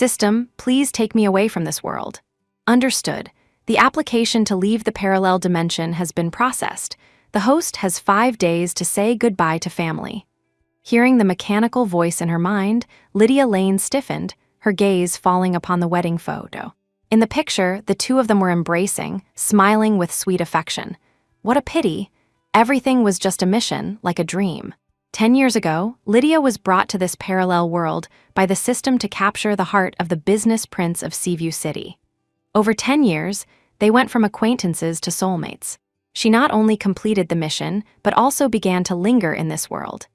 System, please take me away from this world. Understood. The application to leave the parallel dimension has been processed. The host has 5 days to say goodbye to family. Hearing the mechanical voice in her mind, Lydia Lane stiffened, her gaze falling upon the wedding photo. In the picture, the two of them were embracing, smiling with sweet affection. What a pity. Everything was just a mission, like a dream. 10 years ago, Lydia was brought to this parallel world by the system to capture the heart of the business prince of Seaview City. Over 10 years, they went from acquaintances to soulmates. She not only completed the mission, but also began to linger in this world.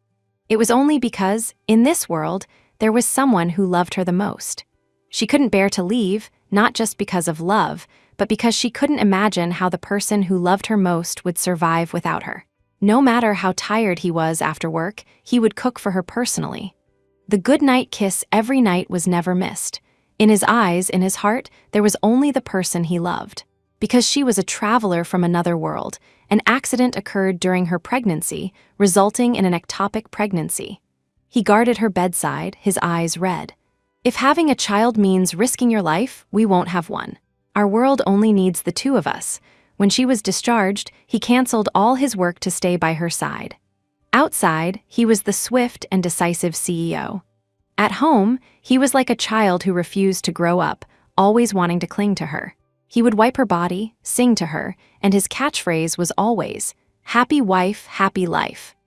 It was only because, in this world, there was someone who loved her the most. She couldn't bear to leave, not just because of love, but because she couldn't imagine how the person who loved her most would survive without her. No matter how tired he was after work, he would cook for her personally. The goodnight kiss every night was never missed. In his eyes, in his heart, there was only the person he loved. Because she was a traveler from another world, an accident occurred during her pregnancy, resulting in an ectopic pregnancy. He guarded her bedside, his eyes red. If having a child means risking your life, we won't have one. Our world only needs the two of us. When she was discharged, he canceled all his work to stay by her side. Outside, he was the swift and decisive CEO. At home, he was like a child who refused to grow up, always wanting to cling to her. He would wipe her body, sing to her, and his catchphrase was always, "Happy wife, happy life."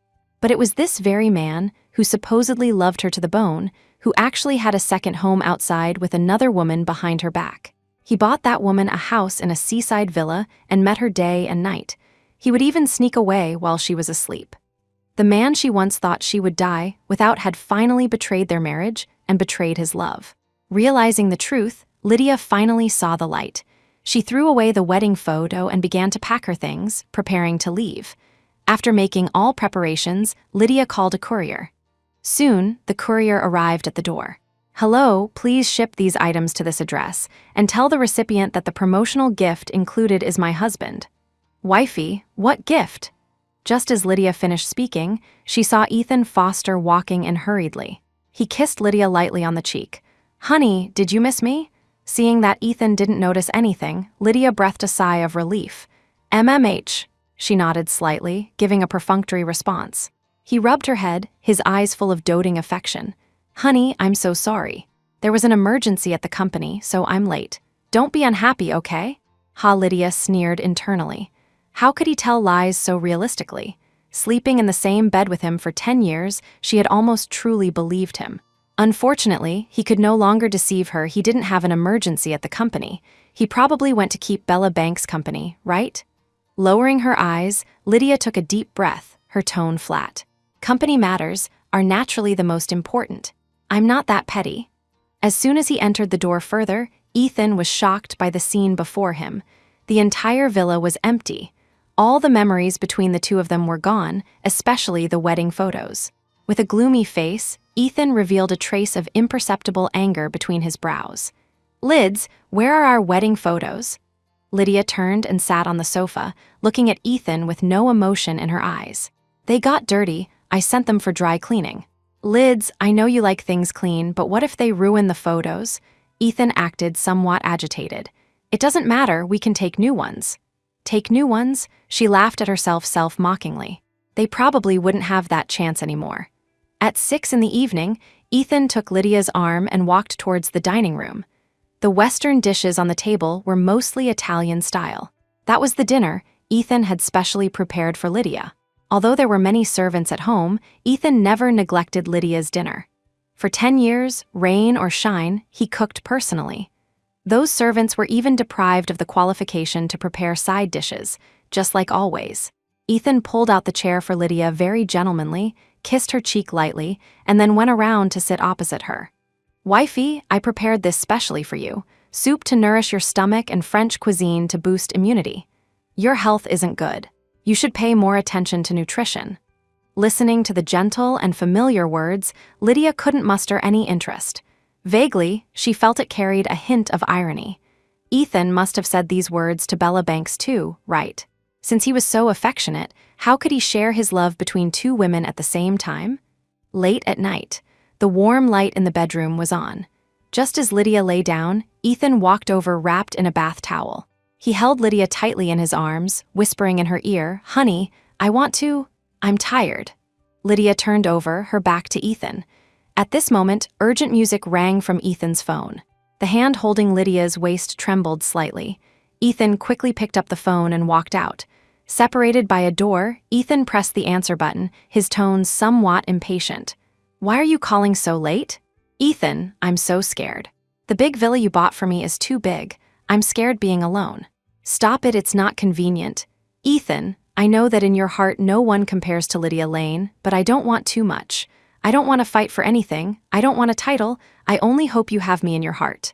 But it was this very man, who supposedly loved her to the bone, who actually had a second home outside with another woman behind her back. He bought that woman a house in a seaside villa and met her day and night. He would even sneak away while she was asleep. The man she once thought she would die without had finally betrayed their marriage and betrayed his love. Realizing the truth, Lydia finally saw the light. She threw away the wedding photo and began to pack her things, preparing to leave. After making all preparations, Lydia called a courier. Soon, the courier arrived at the door. "Hello, please ship these items to this address, and tell the recipient that the promotional gift included is my husband." "Wifey, what gift?" Just as Lydia finished speaking, she saw Ethan Foster walking in hurriedly. He kissed Lydia lightly on the cheek. "Honey, did you miss me?" Seeing that Ethan didn't notice anything, Lydia breathed a sigh of relief. "MMH," she nodded slightly, giving a perfunctory response. He rubbed her head, his eyes full of doting affection. "Honey, I'm so sorry. There was an emergency at the company, so I'm late. Don't be unhappy, okay?" Lydia sneered internally. How could he tell lies so realistically? Sleeping in the same bed with him for 10 years, she had almost truly believed him. Unfortunately, he could no longer deceive her. He didn't have an emergency at the company. He probably went to keep Bella Banks company, right? Lowering her eyes, Lydia took a deep breath, her tone flat. "Company matters are naturally the most important. I'm not that petty." As soon as he entered the door further, Ethan was shocked by the scene before him. The entire villa was empty. All the memories between the two of them were gone, especially the wedding photos. With a gloomy face, Ethan revealed a trace of imperceptible anger between his brows. "Lids, where are our wedding photos?" Lydia turned and sat on the sofa, looking at Ethan with no emotion in her eyes. "They got dirty. I sent them for dry cleaning." "Lids, I know you like things clean, but what if they ruin the photos?" Ethan acted somewhat agitated. "It doesn't matter, we can take new ones." "Take new ones?" She laughed at herself self-mockingly. They probably wouldn't have that chance anymore. At 6 in the evening, Ethan took Lydia's arm and walked towards the dining room. The Western dishes on the table were mostly Italian style. That was the dinner Ethan had specially prepared for Lydia. Although there were many servants at home, Ethan never neglected Lydia's dinner. For 10 years, rain or shine, he cooked personally. Those servants were even deprived of the qualification to prepare side dishes, just like always. Ethan pulled out the chair for Lydia very gentlemanly, kissed her cheek lightly, and then went around to sit opposite her. "Wifey, I prepared this specially for you. Soup to nourish your stomach and French cuisine to boost immunity. Your health isn't good. You should pay more attention to nutrition." Listening to the gentle and familiar words, Lydia couldn't muster any interest. Vaguely, she felt it carried a hint of irony. Ethan must have said these words to Bella Banks too, right? Since he was so affectionate, how could he share his love between two women at the same time? Late at night, the warm light in the bedroom was on. Just as Lydia lay down, Ethan walked over wrapped in a bath towel. He held Lydia tightly in his arms, whispering in her ear, "Honey, I'm tired." Lydia turned over, her back to Ethan. At this moment, urgent music rang from Ethan's phone. The hand holding Lydia's waist trembled slightly. Ethan quickly picked up the phone and walked out. Separated by a door, Ethan pressed the answer button, his tone somewhat impatient. "Why are you calling so late?" "Ethan, I'm so scared. The big villa you bought for me is too big. I'm scared being alone." "Stop it, it's not convenient." "Ethan, I know that in your heart no one compares to Lydia Lane, but I don't want too much. I don't want to fight for anything. I don't want a title. I only hope you have me in your heart."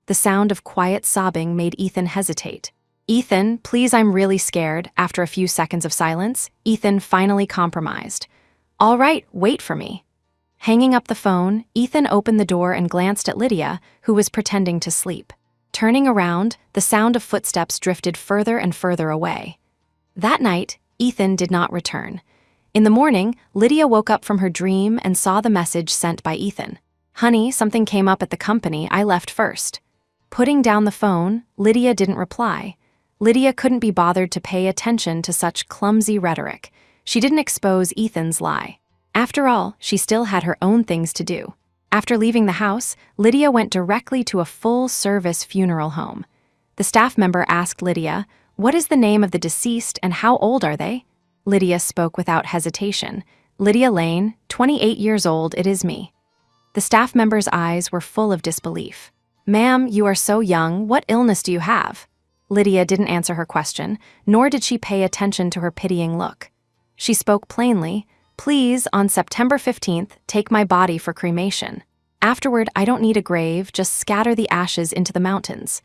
The sound of quiet sobbing made Ethan hesitate. "Ethan, please, I'm really scared." After a few seconds of silence, Ethan finally compromised. "All right, wait for me." Hanging up the phone, Ethan opened the door and glanced at Lydia, who was pretending to sleep. Turning around, the sound of footsteps drifted further and further away. That night, Ethan did not return. In the morning, Lydia woke up from her dream and saw the message sent by Ethan. "Honey, something came up at the company. I left first." Putting down the phone, Lydia didn't reply. Lydia couldn't be bothered to pay attention to such clumsy rhetoric. She didn't expose Ethan's lie. After all, she still had her own things to do. After leaving the house, Lydia went directly to a full-service funeral home. The staff member asked Lydia, "What is the name of the deceased and how old are they?" Lydia spoke without hesitation. "Lydia Lane, 28 years old, it is me." The staff member's eyes were full of disbelief. "Ma'am, you are so young, what illness do you have?" Lydia didn't answer her question, nor did she pay attention to her pitying look. She spoke plainly, "Please, on September 15th, take my body for cremation. Afterward, I don't need a grave, just scatter the ashes into the mountains."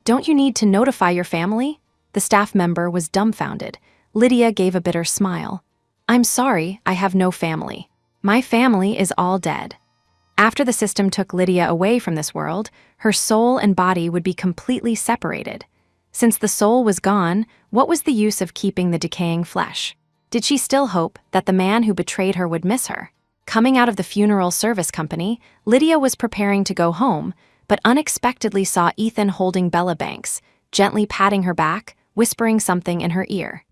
"Don't you need to notify your family?" The staff member was dumbfounded. Lydia gave a bitter smile. "I'm sorry, I have no family. My family is all dead." After the system took Lydia away from this world, her soul and body would be completely separated. Since the soul was gone, what was the use of keeping the decaying flesh? Did she still hope that the man who betrayed her would miss her? Coming out of the funeral service company, Lydia was preparing to go home, but unexpectedly saw Ethan holding Bella Banks, gently patting her back, whispering something in her ear.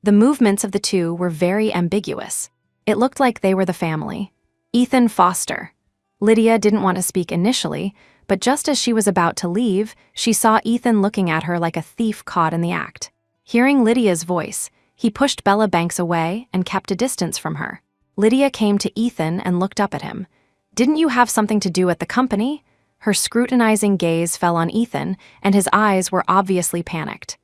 The movements of the two were very ambiguous. It looked like they were the family. Ethan Foster. Lydia didn't want to speak initially, but just as she was about to leave, she saw Ethan looking at her like a thief caught in the act. Hearing Lydia's voice, he pushed Bella Banks away and kept a distance from her. Lydia came to Ethan and looked up at him. "Didn't you have something to do at the company?" Her scrutinizing gaze fell on Ethan, and his eyes were obviously panicked.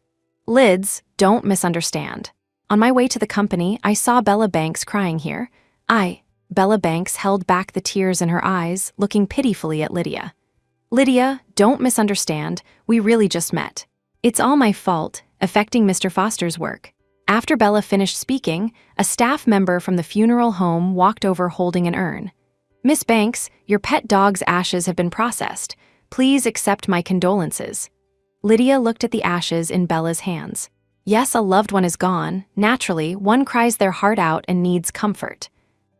"Lids, don't misunderstand. On my way to the company, I saw Bella Banks crying here. Bella Banks held back the tears in her eyes, looking pitifully at Lydia. "Lydia, don't misunderstand. We really just met. It's all my fault, affecting Mr. Foster's work." After Bella finished speaking, a staff member from the funeral home walked over holding an urn. "Miss Banks, your pet dog's ashes have been processed. Please accept my condolences." Lydia looked at the ashes in Bella's hands. Yes, a loved one is gone. Naturally, one cries their heart out and needs comfort.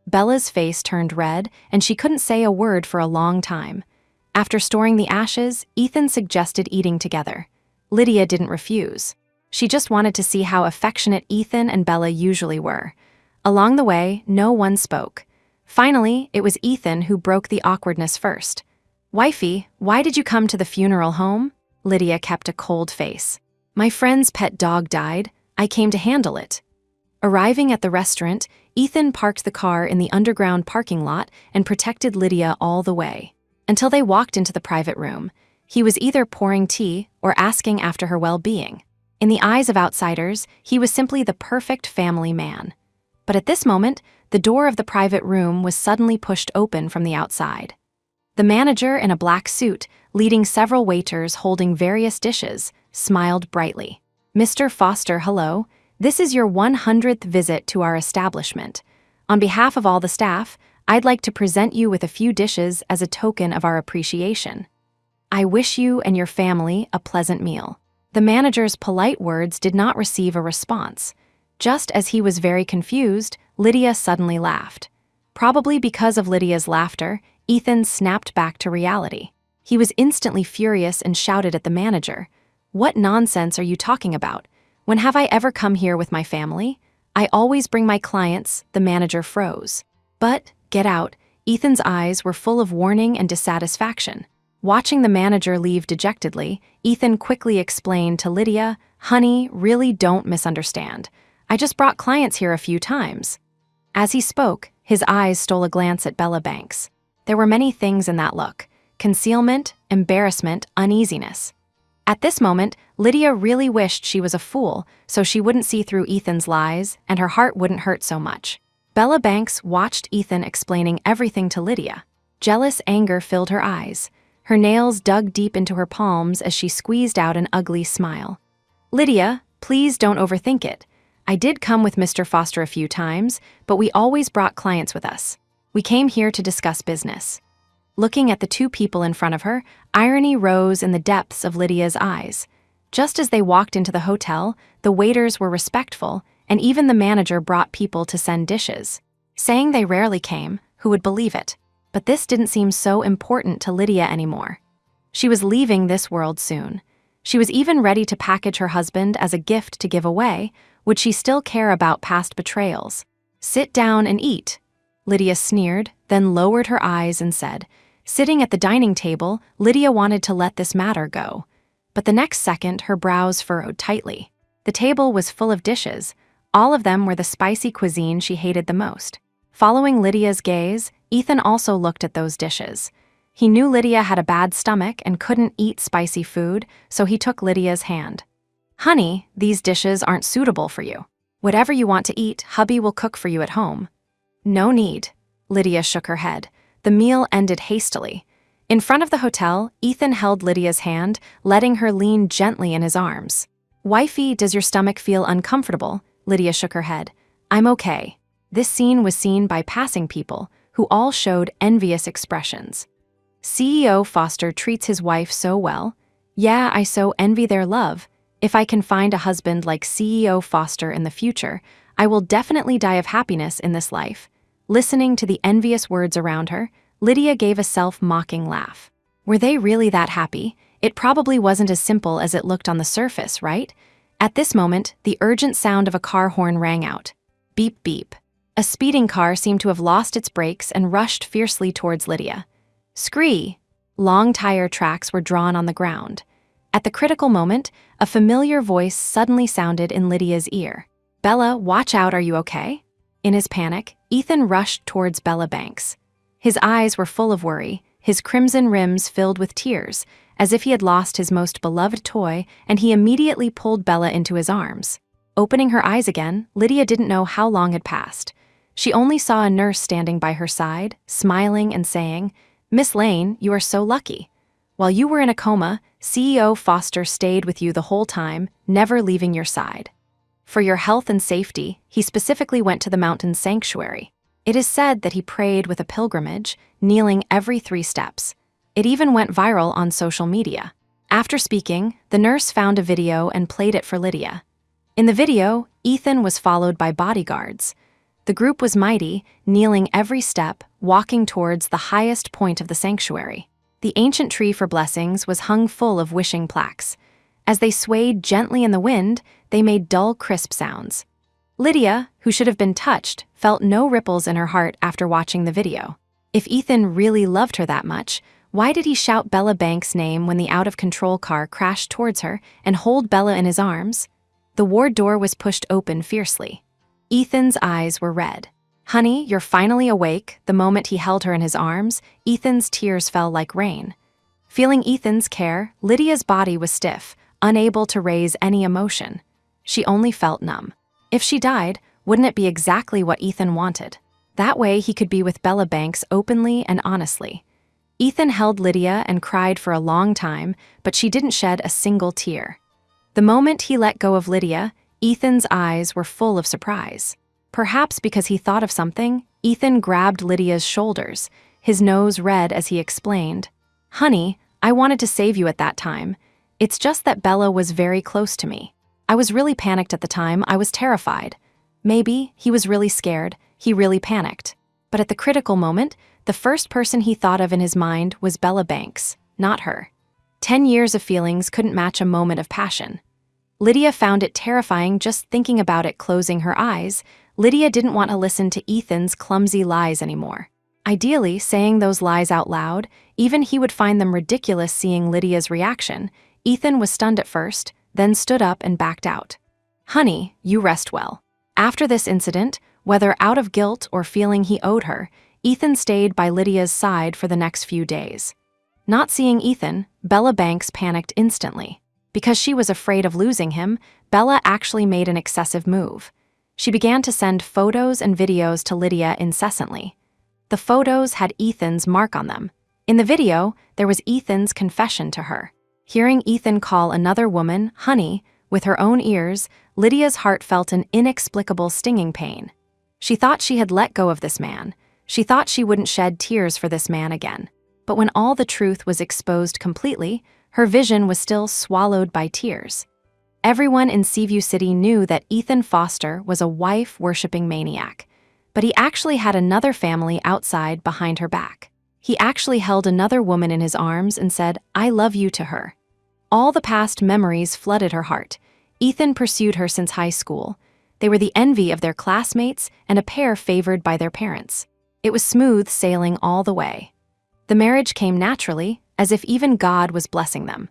Bella's face turned red, and she couldn't say a word for a long time. After storing the ashes, Ethan suggested eating together. Lydia didn't refuse. She just wanted to see how affectionate Ethan and Bella usually were. Along the way, no one spoke. Finally, it was Ethan who broke the awkwardness first. "Wifey, why did you come to the funeral home?" Lydia kept a cold face. "My friend's pet dog died. I came to handle it." Arriving at the restaurant, Ethan parked the car in the underground parking lot and protected Lydia all the way. Until they walked into the private room, he was either pouring tea or asking after her well-being. In the eyes of outsiders, he was simply the perfect family man. But at this moment, the door of the private room was suddenly pushed open from the outside. The manager in a black suit, leading several waiters holding various dishes, smiled brightly. "Mr. Foster, hello. This is your 100th visit to our establishment. On behalf of all the staff, I'd like to present you with a few dishes as a token of our appreciation. I wish you and your family a pleasant meal." The manager's polite words did not receive a response. Just as he was very confused, Lydia suddenly laughed. Probably because of Lydia's laughter, Ethan snapped back to reality. He was instantly furious and shouted at the manager, "What nonsense are you talking about? When have I ever come here with my family? I always bring my clients." The manager froze. "But, get out." Ethan's eyes were full of warning and dissatisfaction. Watching the manager leave dejectedly, Ethan quickly explained to Lydia, "Honey, really don't misunderstand. I just brought clients here a few times." As he spoke, his eyes stole a glance at Bella Banks. There were many things in that look: concealment, embarrassment, uneasiness. At this moment, Lydia really wished she was a fool so she wouldn't see through Ethan's lies and her heart wouldn't hurt so much. Bella Banks watched Ethan explaining everything to Lydia. Jealous anger filled her eyes. Her nails dug deep into her palms as she squeezed out an ugly smile. "Lydia, please don't overthink it. I did come with Mr. Foster a few times, but we always brought clients with us. We came here to discuss business." Looking at the two people in front of her, irony rose in the depths of Lydia's eyes. Just as they walked into the hotel, the waiters were respectful, and even the manager brought people to send dishes. Saying they rarely came, who would believe it? But this didn't seem so important to Lydia anymore. She was leaving this world soon. She was even ready to package her husband as a gift to give away. Would she still care about past betrayals? "Sit down and eat." Lydia sneered, then lowered her eyes and said, Sitting at the dining table, Lydia wanted to let this matter go. But the next second, her brows furrowed tightly. The table was full of dishes. All of them were the spicy cuisine she hated the most. Following Lydia's gaze, Ethan also looked at those dishes. He knew Lydia had a bad stomach and couldn't eat spicy food, so he took Lydia's hand. "Honey, these dishes aren't suitable for you. Whatever you want to eat, hubby will cook for you at home." "No need." Lydia shook her head. The meal ended hastily. In front of the hotel, Ethan held Lydia's hand, letting her lean gently in his arms. "Wifey, does your stomach feel uncomfortable?" Lydia shook her head. "I'm okay." This scene was seen by passing people, who all showed envious expressions. "CEO Foster treats his wife so well. Yeah, I so envy their love. If I can find a husband like CEO Foster in the future, I will definitely die of happiness in this life." Listening to the envious words around her, Lydia gave a self-mocking laugh. Were they really that happy? It probably wasn't as simple as it looked on the surface, right? At this moment, the urgent sound of a car horn rang out. Beep beep. A speeding car seemed to have lost its brakes and rushed fiercely towards Lydia. Scree! Long tire tracks were drawn on the ground. At the critical moment, a familiar voice suddenly sounded in Lydia's ear. "Bella, watch out, are you okay?" In his panic, Ethan rushed towards Bella Banks. His eyes were full of worry, his crimson rims filled with tears, as if he had lost his most beloved toy, and he immediately pulled Bella into his arms. Opening her eyes again, Lydia didn't know how long had passed. She only saw a nurse standing by her side, smiling and saying, "Miss Lane, you are so lucky. While you were in a coma, CEO Foster stayed with you the whole time, never leaving your side. For your health and safety, he specifically went to the mountain sanctuary. It is said that he prayed with a pilgrimage, kneeling every 3 steps. It even went viral on social media." After speaking, the nurse found a video and played it for Lydia. In the video, Ethan was followed by bodyguards. The group was mighty, kneeling every step, walking towards the highest point of the sanctuary. The ancient tree for blessings was hung full of wishing plaques. As they swayed gently in the wind, they made dull, crisp sounds. Lydia, who should have been touched, felt no ripples in her heart after watching the video. If Ethan really loved her that much, why did he shout Bella Banks' name when the out-of-control car crashed towards her and hold Bella in his arms? The ward door was pushed open fiercely. Ethan's eyes were red. "Honey, you're finally awake." The moment he held her in his arms, Ethan's tears fell like rain. Feeling Ethan's care, Lydia's body was stiff, unable to raise any emotion. She only felt numb. If she died, wouldn't it be exactly what Ethan wanted? That way he could be with Bella Banks openly and honestly. Ethan held Lydia and cried for a long time, but she didn't shed a single tear. The moment he let go of Lydia, Ethan's eyes were full of surprise. Perhaps because he thought of something, Ethan grabbed Lydia's shoulders, his nose red as he explained, "Honey, I wanted to save you at that time. It's just that Bella was very close to me. I was really panicked at the time, I was terrified. Maybe he was really scared, he really panicked. But at the critical moment, the first person he thought of in his mind was Bella Banks, not her. 10 years of feelings couldn't match a moment of passion. Lydia found it terrifying just thinking about it. Closing her eyes, Lydia didn't want to listen to Ethan's clumsy lies anymore. Ideally, saying those lies out loud, even he would find them ridiculous. Seeing Lydia's reaction, Ethan was stunned at first, then stood up and backed out. "Honey, you rest well." After this incident, whether out of guilt or feeling he owed her, Ethan stayed by Lydia's side for the next few days. Not seeing Ethan, Bella Banks panicked instantly. Because she was afraid of losing him, Bella actually made an excessive move. She began to send photos and videos to Lydia incessantly. The photos had Ethan's mark on them. In the video, there was Ethan's confession to her. Hearing Ethan call another woman honey with her own ears, Lydia's heart felt an inexplicable stinging pain. She thought she had let go of this man. She thought she wouldn't shed tears for this man again. But when all the truth was exposed completely, her vision was still swallowed by tears. Everyone in Seaview City knew that Ethan Foster was a wife-worshipping maniac, but he actually had another family outside behind her back. He actually held another woman in his arms and said, "I love you" to her. All the past memories flooded her heart. Ethan pursued her since high school. They were the envy of their classmates and a pair favored by their parents. It was smooth sailing all the way. The marriage came naturally, as if even God was blessing them.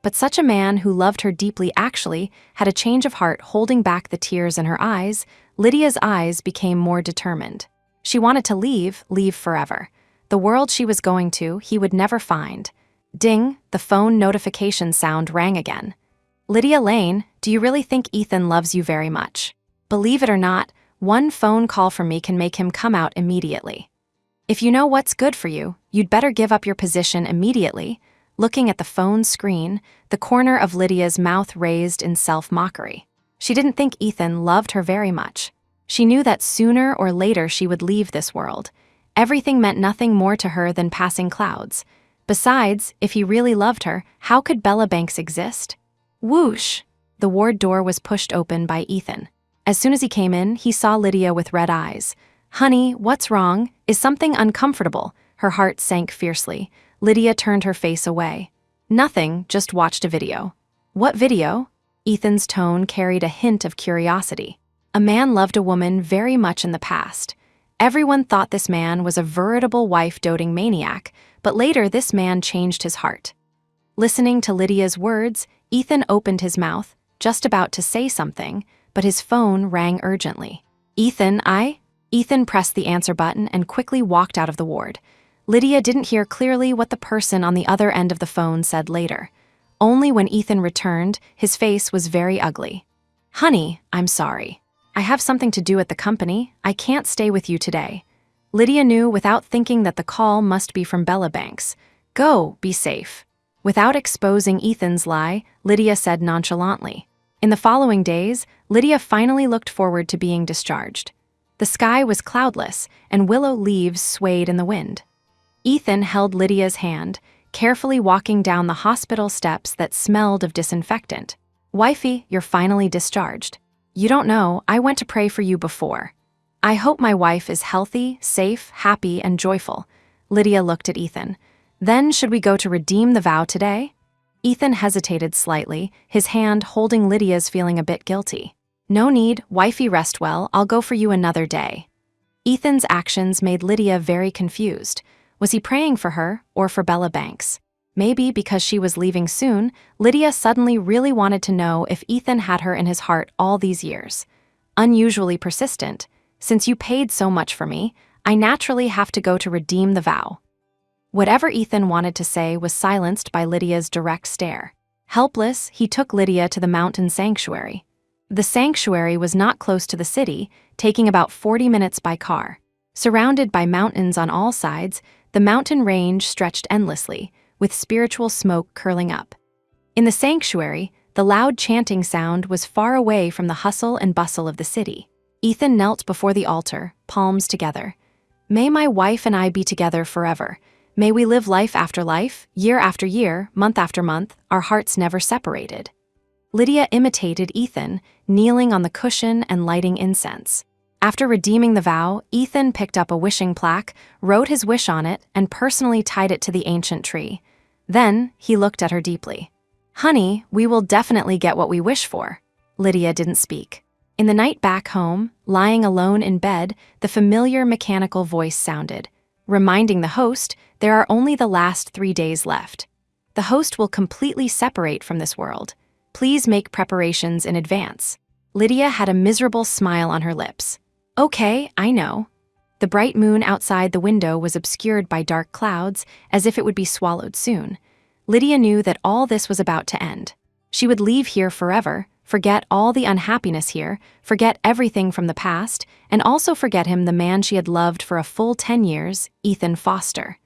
But such a man who loved her deeply actually had a change of heart. Holding back the tears in her eyes, Lydia's eyes became more determined. She wanted to leave forever. The world she was going to, he would never find. Ding, the phone notification sound rang again. "Lydia Lane, do you really think Ethan loves you very much? Believe it or not, one phone call from me can make him come out immediately. If you know what's good for you, you'd better give up your position immediately." Looking at the phone screen, the corner of Lydia's mouth raised in self-mockery. She didn't think Ethan loved her very much. She knew that sooner or later she would leave this world. Everything meant nothing more to her than passing clouds. Besides, if he really loved her, how could Bella Banks exist? Whoosh! The ward door was pushed open by Ethan. As soon as he came in, he saw Lydia with red eyes. "Honey, what's wrong? Is something uncomfortable?" Her heart sank fiercely. Lydia turned her face away. "Nothing, just watched a video." "What video?" Ethan's tone carried a hint of curiosity. A man loved a woman very much in the past. Everyone thought this man was a veritable wife-doting maniac, but later this man changed his heart. Listening to Lydia's words, Ethan opened his mouth, just about to say something, but his phone rang urgently. Ethan pressed the answer button and quickly walked out of the ward. Lydia didn't hear clearly what the person on the other end of the phone said later. Only when Ethan returned, his face was very ugly. "Honey, I'm sorry. I have something to do at the company. I can't stay with you today." Lydia knew without thinking that the call must be from Bella Banks. "Go, be safe." Without exposing Ethan's lie, Lydia said nonchalantly. In the following days, Lydia finally looked forward to being discharged. The sky was cloudless, and willow leaves swayed in the wind. Ethan held Lydia's hand, carefully walking down the hospital steps that smelled of disinfectant. "Wifey, you're finally discharged. You don't know, I went to pray for you before. I hope my wife is healthy, safe, happy, and joyful." Lydia looked at Ethan. "Then should we go to redeem the vow today?" Ethan hesitated slightly, his hand holding Lydia's, feeling a bit guilty. "No need, wifey, rest well, I'll go for you another day." Ethan's actions made Lydia very confused. Was he praying for her, or for Bella Banks? Maybe because she was leaving soon, Lydia suddenly really wanted to know if Ethan had her in his heart all these years. Unusually persistent. "Since you paid so much for me, I naturally have to go to redeem the vow." Whatever Ethan wanted to say was silenced by Lydia's direct stare. Helpless, he took Lydia to the mountain sanctuary. The sanctuary was not close to the city, taking about 40 minutes by car. Surrounded by mountains on all sides, the mountain range stretched endlessly, with spiritual smoke curling up. In the sanctuary, the loud chanting sound was far away from the hustle and bustle of the city. Ethan knelt before the altar, palms together. "May my wife and I be together forever. May we live life after life, year after year, month after month, our hearts never separated." Lydia imitated Ethan, kneeling on the cushion and lighting incense. After redeeming the vow, Ethan picked up a wishing plaque, wrote his wish on it, and personally tied it to the ancient tree. Then, he looked at her deeply. "Honey, we will definitely get what we wish for." Lydia didn't speak. In the night back home, lying alone in bed, the familiar mechanical voice sounded, reminding the host there are only the last 3 days left. The host will completely separate from this world. Please make preparations in advance. Lydia had a miserable smile on her lips. Okay, I know. The bright moon outside the window was obscured by dark clouds, as if it would be swallowed soon. Lydia knew that all this was about to end. She would leave here forever, forget all the unhappiness here, forget everything from the past, and also forget him, the man she had loved for a full 10 years, Ethan Foster.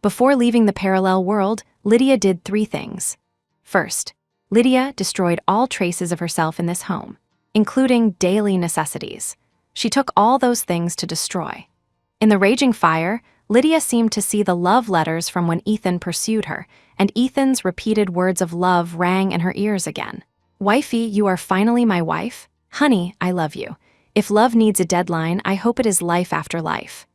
Before leaving the parallel world, Lydia did 3 things. First, Lydia destroyed all traces of herself in this home, including daily necessities. She took all those things to destroy. In the raging fire, Lydia seemed to see the love letters from when Ethan pursued her, and Ethan's repeated words of love rang in her ears again. "Wifey, you are finally my wife. Honey, I love you. If love needs a deadline, I hope it is life after life."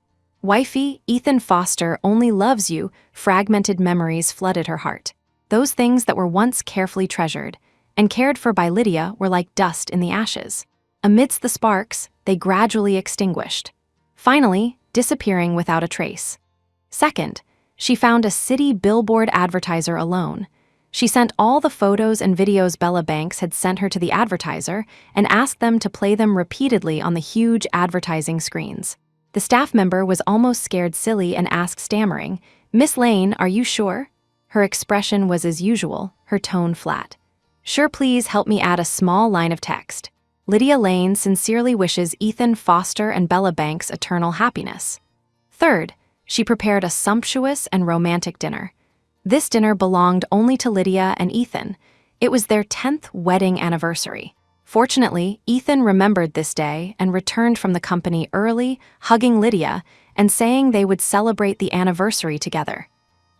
"Wifey, Ethan Foster only loves you." Fragmented memories flooded her heart. Those things that were once carefully treasured and cared for by Lydia were like dust in the ashes. Amidst the sparks, they gradually extinguished, finally disappearing without a trace. Second, she found a city billboard advertiser alone. She sent all the photos and videos Bella Banks had sent her to the advertiser and asked them to play them repeatedly on the huge advertising screens. The staff member was almost scared silly and asked, stammering, "Miss Lane, are you sure?" Her expression was as usual, her tone flat. "Sure, please help me add a small line of text. Lydia Lane sincerely wishes Ethan Foster and Bella Banks eternal happiness." Third, she prepared a sumptuous and romantic dinner. This dinner belonged only to Lydia and Ethan. It was their 10th wedding anniversary. Fortunately, Ethan remembered this day and returned from the company early, hugging Lydia and saying they would celebrate the anniversary together.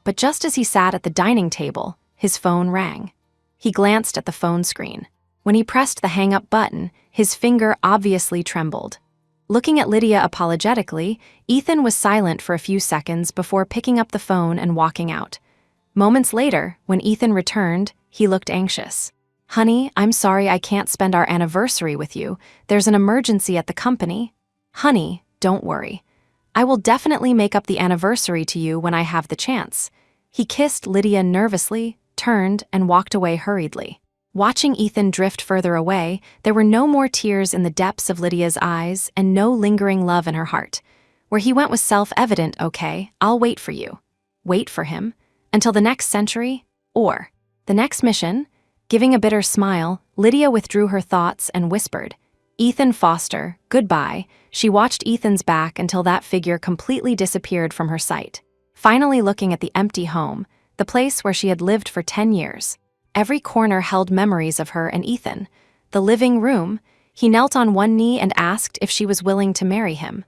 But just as he sat at the dining table, his phone rang. He glanced at the phone screen. When he pressed the hang-up button, his finger obviously trembled. Looking at Lydia apologetically, Ethan was silent for a few seconds before picking up the phone and walking out. Moments later, when Ethan returned, he looked anxious. "Honey, I'm sorry I can't spend our anniversary with you. There's an emergency at the company." "Honey, don't worry. I will definitely make up the anniversary to you when I have the chance." He kissed Lydia nervously, turned, and walked away hurriedly. Watching Ethan drift further away, there were no more tears in the depths of Lydia's eyes and no lingering love in her heart. Where he went was self-evident. "Okay, I'll wait for you." Wait for him? Until the next century? Or the next mission? Giving a bitter smile, Lydia withdrew her thoughts and whispered, "Ethan Foster, goodbye." She watched Ethan's back until that figure completely disappeared from her sight. Finally looking at the empty home, the place where she had lived for 10 years. Every corner held memories of her and Ethan. The living room, he knelt on one knee and asked if she was willing to marry him.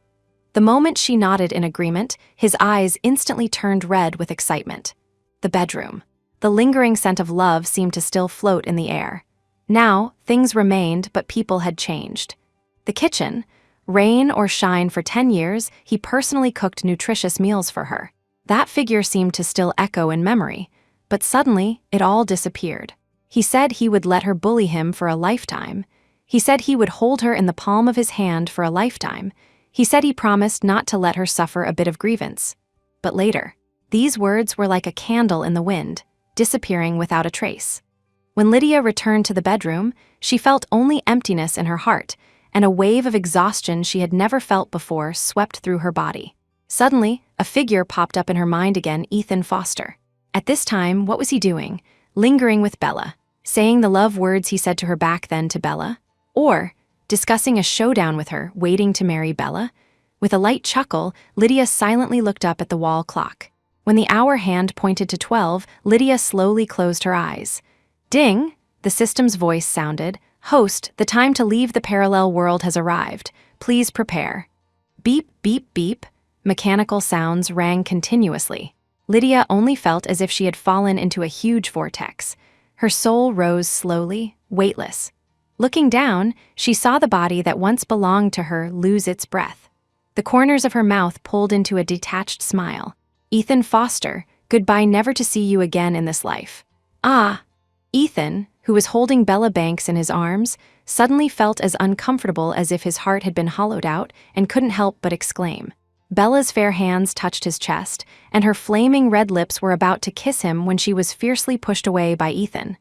The moment she nodded in agreement, his eyes instantly turned red with excitement. The bedroom. The lingering scent of love seemed to still float in the air. Now, things remained, but people had changed. The kitchen. Rain or shine for 10 years, he personally cooked nutritious meals for her. That figure seemed to still echo in memory. But suddenly, it all disappeared. He said he would let her bully him for a lifetime. He said he would hold her in the palm of his hand for a lifetime. He said he promised not to let her suffer a bit of grievance. But later, these words were like a candle in the wind, disappearing without a trace. When Lydia returned to the bedroom, she felt only emptiness in her heart, and a wave of exhaustion she had never felt before swept through her body. Suddenly, a figure popped up in her mind again, Ethan Foster. At this time, what was he doing? Lingering with Bella, saying the love words he said to her back then to Bella? Or discussing a showdown with her, waiting to marry Bella? With a light chuckle, Lydia silently looked up at the wall clock. When the hour hand pointed to 12, Lydia slowly closed her eyes. Ding! The system's voice sounded. "Host, the time to leave the parallel world has arrived. Please prepare." Beep, beep, beep. Mechanical sounds rang continuously. Lydia only felt as if she had fallen into a huge vortex. Her soul rose slowly, weightless. Looking down, she saw the body that once belonged to her lose its breath. The corners of her mouth pulled into a detached smile. Ethan Foster, Goodbye, never to see you again in this life. Ah! Ethan, who was holding Bella Banks in his arms, suddenly felt as uncomfortable as if his heart had been hollowed out and couldn't help but exclaim. Bella's fair hands touched his chest, and her flaming red lips were about to kiss him when she was fiercely pushed away by Ethan.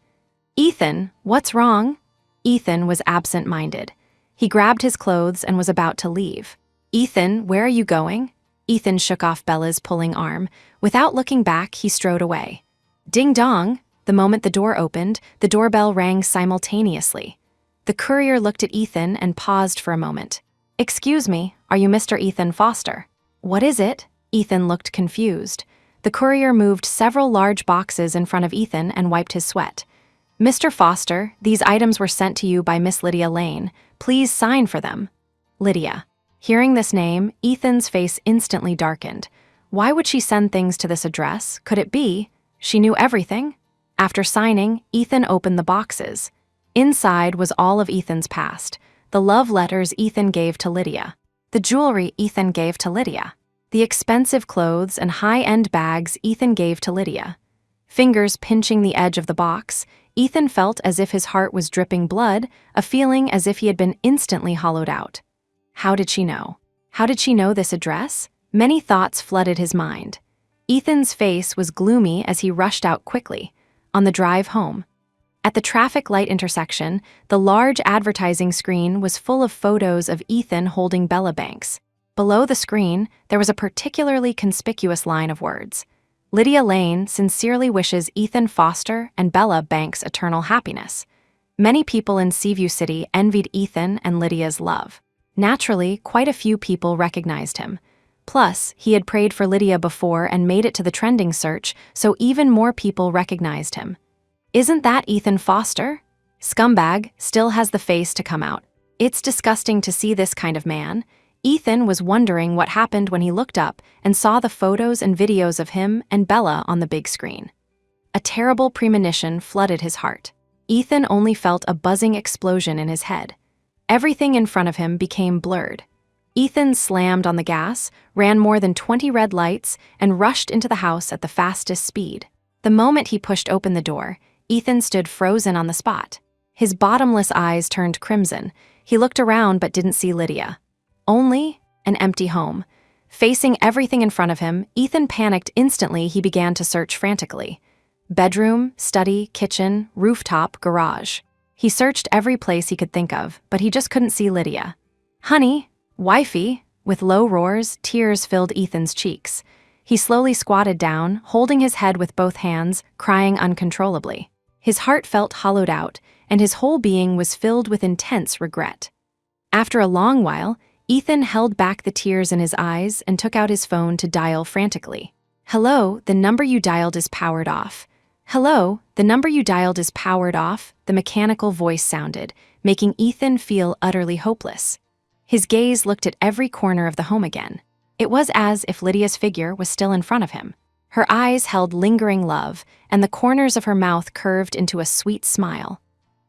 Ethan, what's wrong? Ethan was absent-minded. He grabbed his clothes and was about to leave. Ethan, where are you going? Ethan shook off Bella's pulling arm. Without looking back, he strode away. Ding dong! The moment the door opened, the doorbell rang simultaneously. The courier looked at Ethan and paused for a moment. Excuse me, are you Mr. Ethan Foster? What is it? Ethan looked confused. The courier moved several large boxes in front of Ethan and wiped his sweat. Mr. Foster, these items were sent to you by Miss Lydia Lane. Please sign for them. Lydia. Hearing this name, Ethan's face instantly darkened. Why would she send things to this address? Could it be she knew everything? After signing, Ethan opened the boxes. Inside was all of Ethan's past. The love letters Ethan gave to Lydia. The jewelry Ethan gave to Lydia. The expensive clothes and high-end bags Ethan gave to Lydia. Fingers pinching the edge of the box, Ethan felt as if his heart was dripping blood, a feeling as if he had been instantly hollowed out. How did she know? How did she know this address? Many thoughts flooded his mind. Ethan's face was gloomy as he rushed out quickly. On the drive home, at the traffic light intersection, the large advertising screen was full of photos of Ethan holding Bella Banks. Below the screen, there was a particularly conspicuous line of words. Lydia Lane sincerely wishes Ethan Foster and Bella Banks eternal happiness. Many people in Seaview City envied Ethan and Lydia's love. Naturally, quite a few people recognized him. Plus, he had prayed for Lydia before and made it to the trending search, so even more people recognized him. Isn't that Ethan Foster? Scumbag still has the face to come out. It's disgusting to see this kind of man. Ethan was wondering what happened when he looked up and saw the photos and videos of him and Bella on the big screen. A terrible premonition flooded his heart. Ethan only felt a buzzing explosion in his head. Everything in front of him became blurred. Ethan slammed on the gas, ran more than 20 red lights, and rushed into the house at the fastest speed. The moment he pushed open the door, Ethan stood frozen on the spot. His bottomless eyes turned crimson. He looked around but didn't see Lydia. Only an empty home. Facing everything in front of him, Ethan panicked instantly. He began to search frantically. Bedroom, study, kitchen, rooftop, garage. He searched every place he could think of, but he just couldn't see Lydia. Honey, wifey, with low roars, tears filled Ethan's cheeks. He slowly squatted down, holding his head with both hands, crying uncontrollably. His heart felt hollowed out, and his whole being was filled with intense regret. After a long while, Ethan held back the tears in his eyes and took out his phone to dial frantically. Hello, the number you dialed is powered off. Hello, the number you dialed is powered off, the mechanical voice sounded, making Ethan feel utterly hopeless. His gaze looked at every corner of the home again. It was as if Lydia's figure was still in front of him. Her eyes held lingering love, and the corners of her mouth curved into a sweet smile.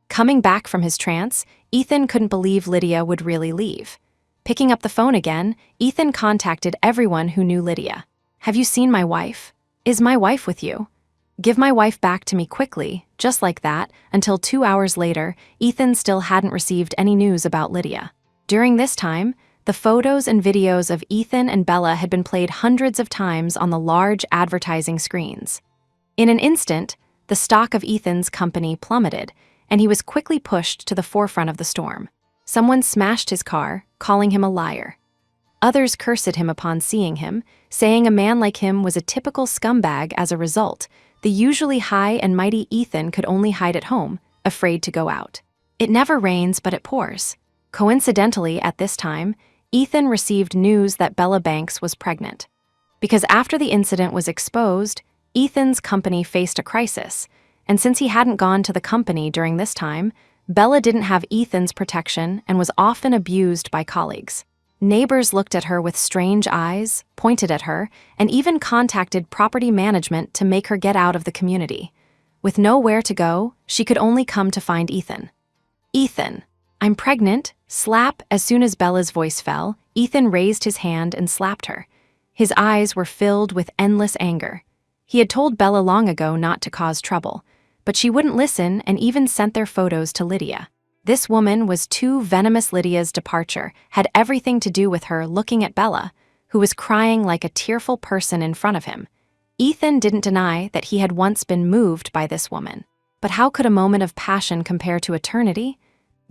Coming back from his trance, Ethan couldn't believe Lydia would really leave. Picking up the phone again, Ethan contacted everyone who knew Lydia. Have you seen my wife? Is my wife with you? Give my wife back to me quickly, just like that, until 2 hours later, Ethan still hadn't received any news about Lydia. During this time, the photos and videos of Ethan and Bella had been played hundreds of times on the large advertising screens. In an instant, the stock of Ethan's company plummeted, and he was quickly pushed to the forefront of the storm. Someone smashed his car, calling him a liar. Others cursed him upon seeing him, saying a man like him was a typical scumbag. As a result, the usually high and mighty Ethan could only hide at home, afraid to go out. It never rains, but it pours. Coincidentally, at this time, Ethan received news that Bella Banks was pregnant. Because after the incident was exposed, Ethan's company faced a crisis, and since he hadn't gone to the company during this time, Bella didn't have Ethan's protection and was often abused by colleagues. Neighbors looked at her with strange eyes, pointed at her, and even contacted property management to make her get out of the community. With nowhere to go, she could only come to find Ethan. Ethan, I'm pregnant. Slap. As soon as Bella's voice fell, Ethan raised his hand and slapped her. His eyes were filled with endless anger. He had told Bella long ago not to cause trouble, but she wouldn't listen and even sent their photos to Lydia. This woman was too venomous. Lydia's departure had everything to do with her looking at Bella, who was crying like a tearful person in front of him. Ethan didn't deny that he had once been moved by this woman. But how could a moment of passion compare to eternity?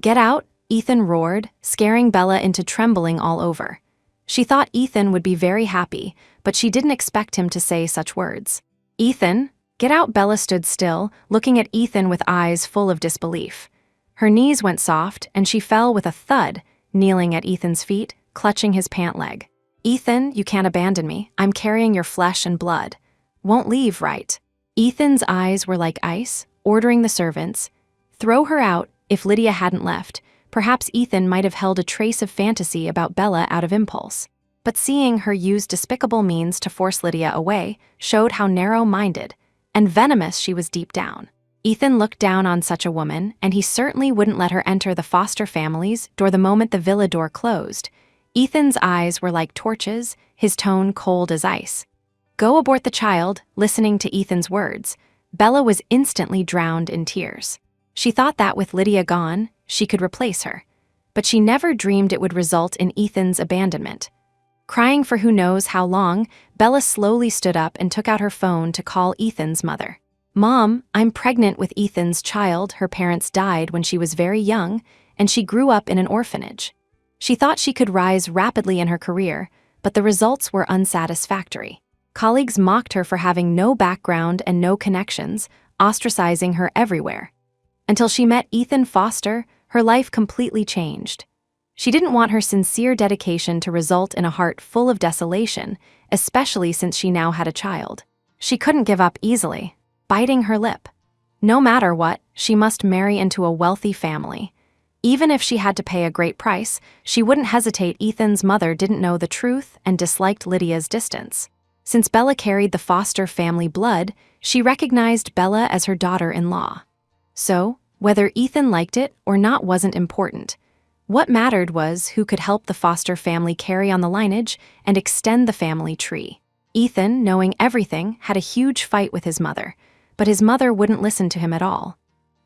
"Get out," Ethan roared, scaring Bella into trembling all over. She thought Ethan would be very happy, but she didn't expect him to say such words. "Ethan, get out." Bella stood still, looking at Ethan with eyes full of disbelief. Her knees went soft, and she fell with a thud, kneeling at Ethan's feet, clutching his pant leg. "Ethan, you can't abandon me. I'm carrying your flesh and blood. Won't leave, right?" Ethan's eyes were like ice, ordering the servants, "Throw her out." If Lydia hadn't left, perhaps Ethan might have held a trace of fantasy about Bella out of impulse. But seeing her use despicable means to force Lydia away showed how narrow-minded and venomous she was deep down. Ethan looked down on such a woman, and he certainly wouldn't let her enter the Foster family's door the moment the villa door closed. Ethan's eyes were like torches, his tone cold as ice. "Go abort the child." Listening to Ethan's words, Bella was instantly drowned in tears. She thought that with Lydia gone, she could replace her. But she never dreamed it would result in Ethan's abandonment. Crying for who knows how long, Bella slowly stood up and took out her phone to call Ethan's mother. "Mom, I'm pregnant with Ethan's child. Her parents died when she was very young, and she grew up in an orphanage." She thought she could rise rapidly in her career, but the results were unsatisfactory. Colleagues mocked her for having no background and no connections, ostracizing her everywhere. Until she met Ethan Foster, her life completely changed. She didn't want her sincere dedication to result in a heart full of desolation, especially since she now had a child. She couldn't give up easily, biting her lip. No matter what, she must marry into a wealthy family. Even if she had to pay a great price, she wouldn't hesitate. Ethan's mother didn't know the truth and disliked Lydia's distance. Since Bella carried the Foster family blood, she recognized Bella as her daughter-in-law. So, whether Ethan liked it or not wasn't important. What mattered was who could help the Foster family carry on the lineage and extend the family tree. Ethan, knowing everything, had a huge fight with his mother, but his mother wouldn't listen to him at all.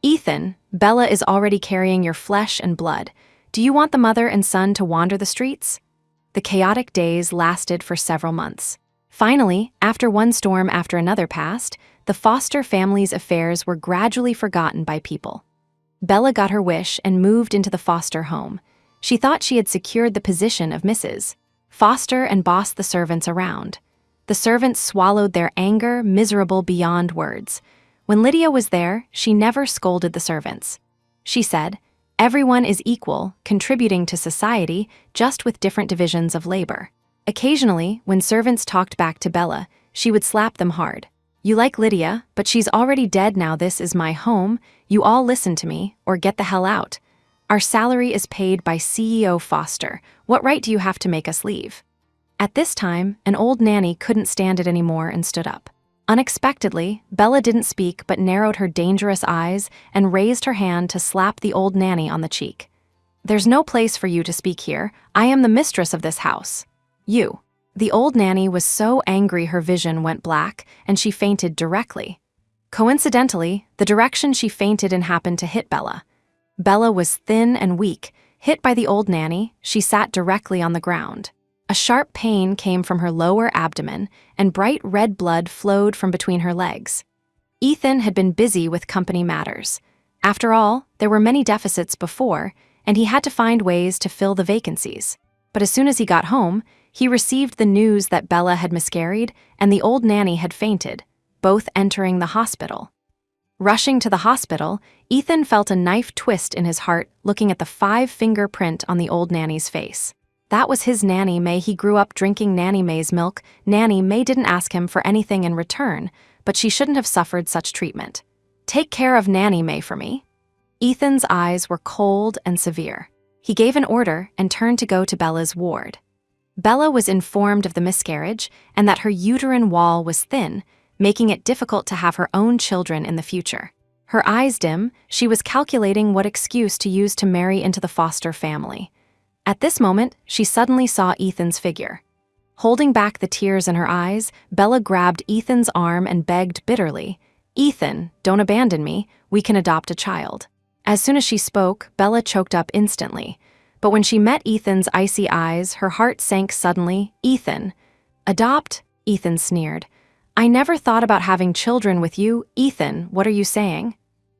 "Ethan, Bella is already carrying your flesh and blood. Do you want the mother and son to wander the streets?" The chaotic days lasted for several months. Finally, after one storm after another passed, the Foster family's affairs were gradually forgotten by people. Bella got her wish and moved into the Foster home. She thought she had secured the position of Mrs. Foster and bossed the servants around. The servants swallowed their anger, miserable beyond words. When Lydia was there, she never scolded the servants. She said, "Everyone is equal, contributing to society, just with different divisions of labor." Occasionally, when servants talked back to Bella, she would slap them hard. "You like Lydia, but she's already dead now. This is my home. You all listen to me, or get the hell out. Our salary is paid by CEO Foster. What right do you have to make us leave?" At this time, an old nanny couldn't stand it anymore and stood up. Unexpectedly, Bella didn't speak but narrowed her dangerous eyes and raised her hand to slap the old nanny on the cheek. "There's no place for you to speak here. I am the mistress of this house. You." The old nanny was so angry her vision went black, and she fainted directly. Coincidentally, the direction she fainted in happened to hit Bella. Bella was thin and weak. Hit by the old nanny, she sat directly on the ground. A sharp pain came from her lower abdomen, and bright red blood flowed from between her legs. Ethan had been busy with company matters. After all, there were many deficits before, and he had to find ways to fill the vacancies. But as soon as he got home, he received the news that Bella had miscarried and the old nanny had fainted, both entering the hospital. Rushing to the hospital, Ethan felt a knife twist in his heart looking at the 5-finger print on the old nanny's face. That was his Nanny May. He grew up drinking Nanny May's milk. Nanny May didn't ask him for anything in return, but she shouldn't have suffered such treatment. "Take care of Nanny May for me." Ethan's eyes were cold and severe. He gave an order and turned to go to Bella's ward. Bella was informed of the miscarriage and that her uterine wall was thin, making it difficult to have her own children in the future. Her eyes dim, she was calculating what excuse to use to marry into the Foster family. At this moment, she suddenly saw Ethan's figure. Holding back the tears in her eyes, Bella grabbed Ethan's arm and begged bitterly, "Ethan, don't abandon me. We can adopt a child." As soon as she spoke, Bella choked up instantly. But when she met Ethan's icy eyes, her heart sank suddenly. "Ethan, adopt?" Ethan sneered. "I never thought about having children with you. Ethan, what are you saying?"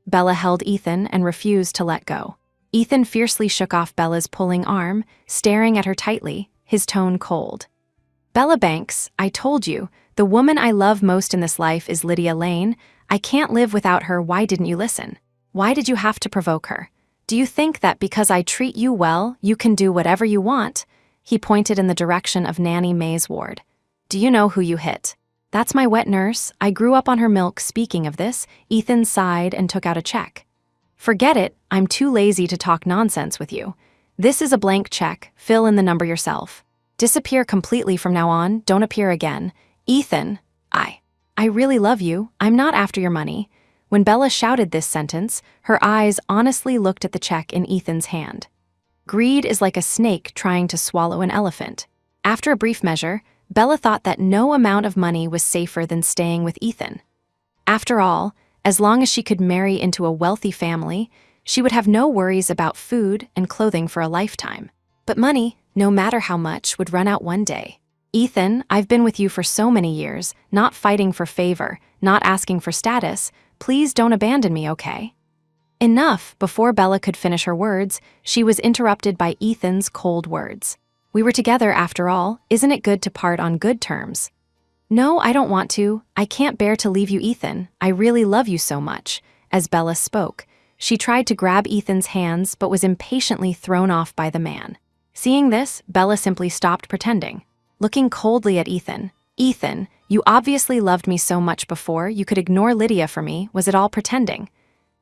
Bella held Ethan and refused to let go. Ethan fiercely shook off Bella's pulling arm, staring at her tightly, his tone cold. "Bella Banks, I told you, the woman I love most in this life is Lydia Lane. I can't live without her. Why didn't you listen? Why did you have to provoke her? Do you think that because I treat you well, you can do whatever you want?" He pointed in the direction of Nanny May's ward. "Do you know who you hit?" "That's my wet nurse. I grew up on her milk." Speaking of this, Ethan sighed and took out a check. "Forget it. I'm too lazy to talk nonsense with you. This is a blank check. Fill in the number yourself. Disappear completely from now on. Don't appear again. Ethan, I really love you. I'm not after your money." When Bella shouted this sentence, her eyes honestly looked at the check in Ethan's hand. Greed is like a snake trying to swallow an elephant. After a brief measure, Bella thought that no amount of money was safer than staying with Ethan. After all, as long as she could marry into a wealthy family, she would have no worries about food and clothing for a lifetime. But money, no matter how much, would run out one day. "Ethan, I've been with you for so many years, not fighting for favor, not asking for status. Please don't abandon me, okay?" Enough. Before Bella could finish her words, she was interrupted by Ethan's cold words. "We were together after all. Isn't it good to part on good terms?" "No, I don't want to. I can't bear to leave you, Ethan. I really love you so much." As Bella spoke, she tried to grab Ethan's hands but was impatiently thrown off by the man. Seeing this, Bella simply stopped pretending. Looking coldly at Ethan, "Ethan, you obviously loved me so much before you could ignore Lydia for me. Was it all pretending?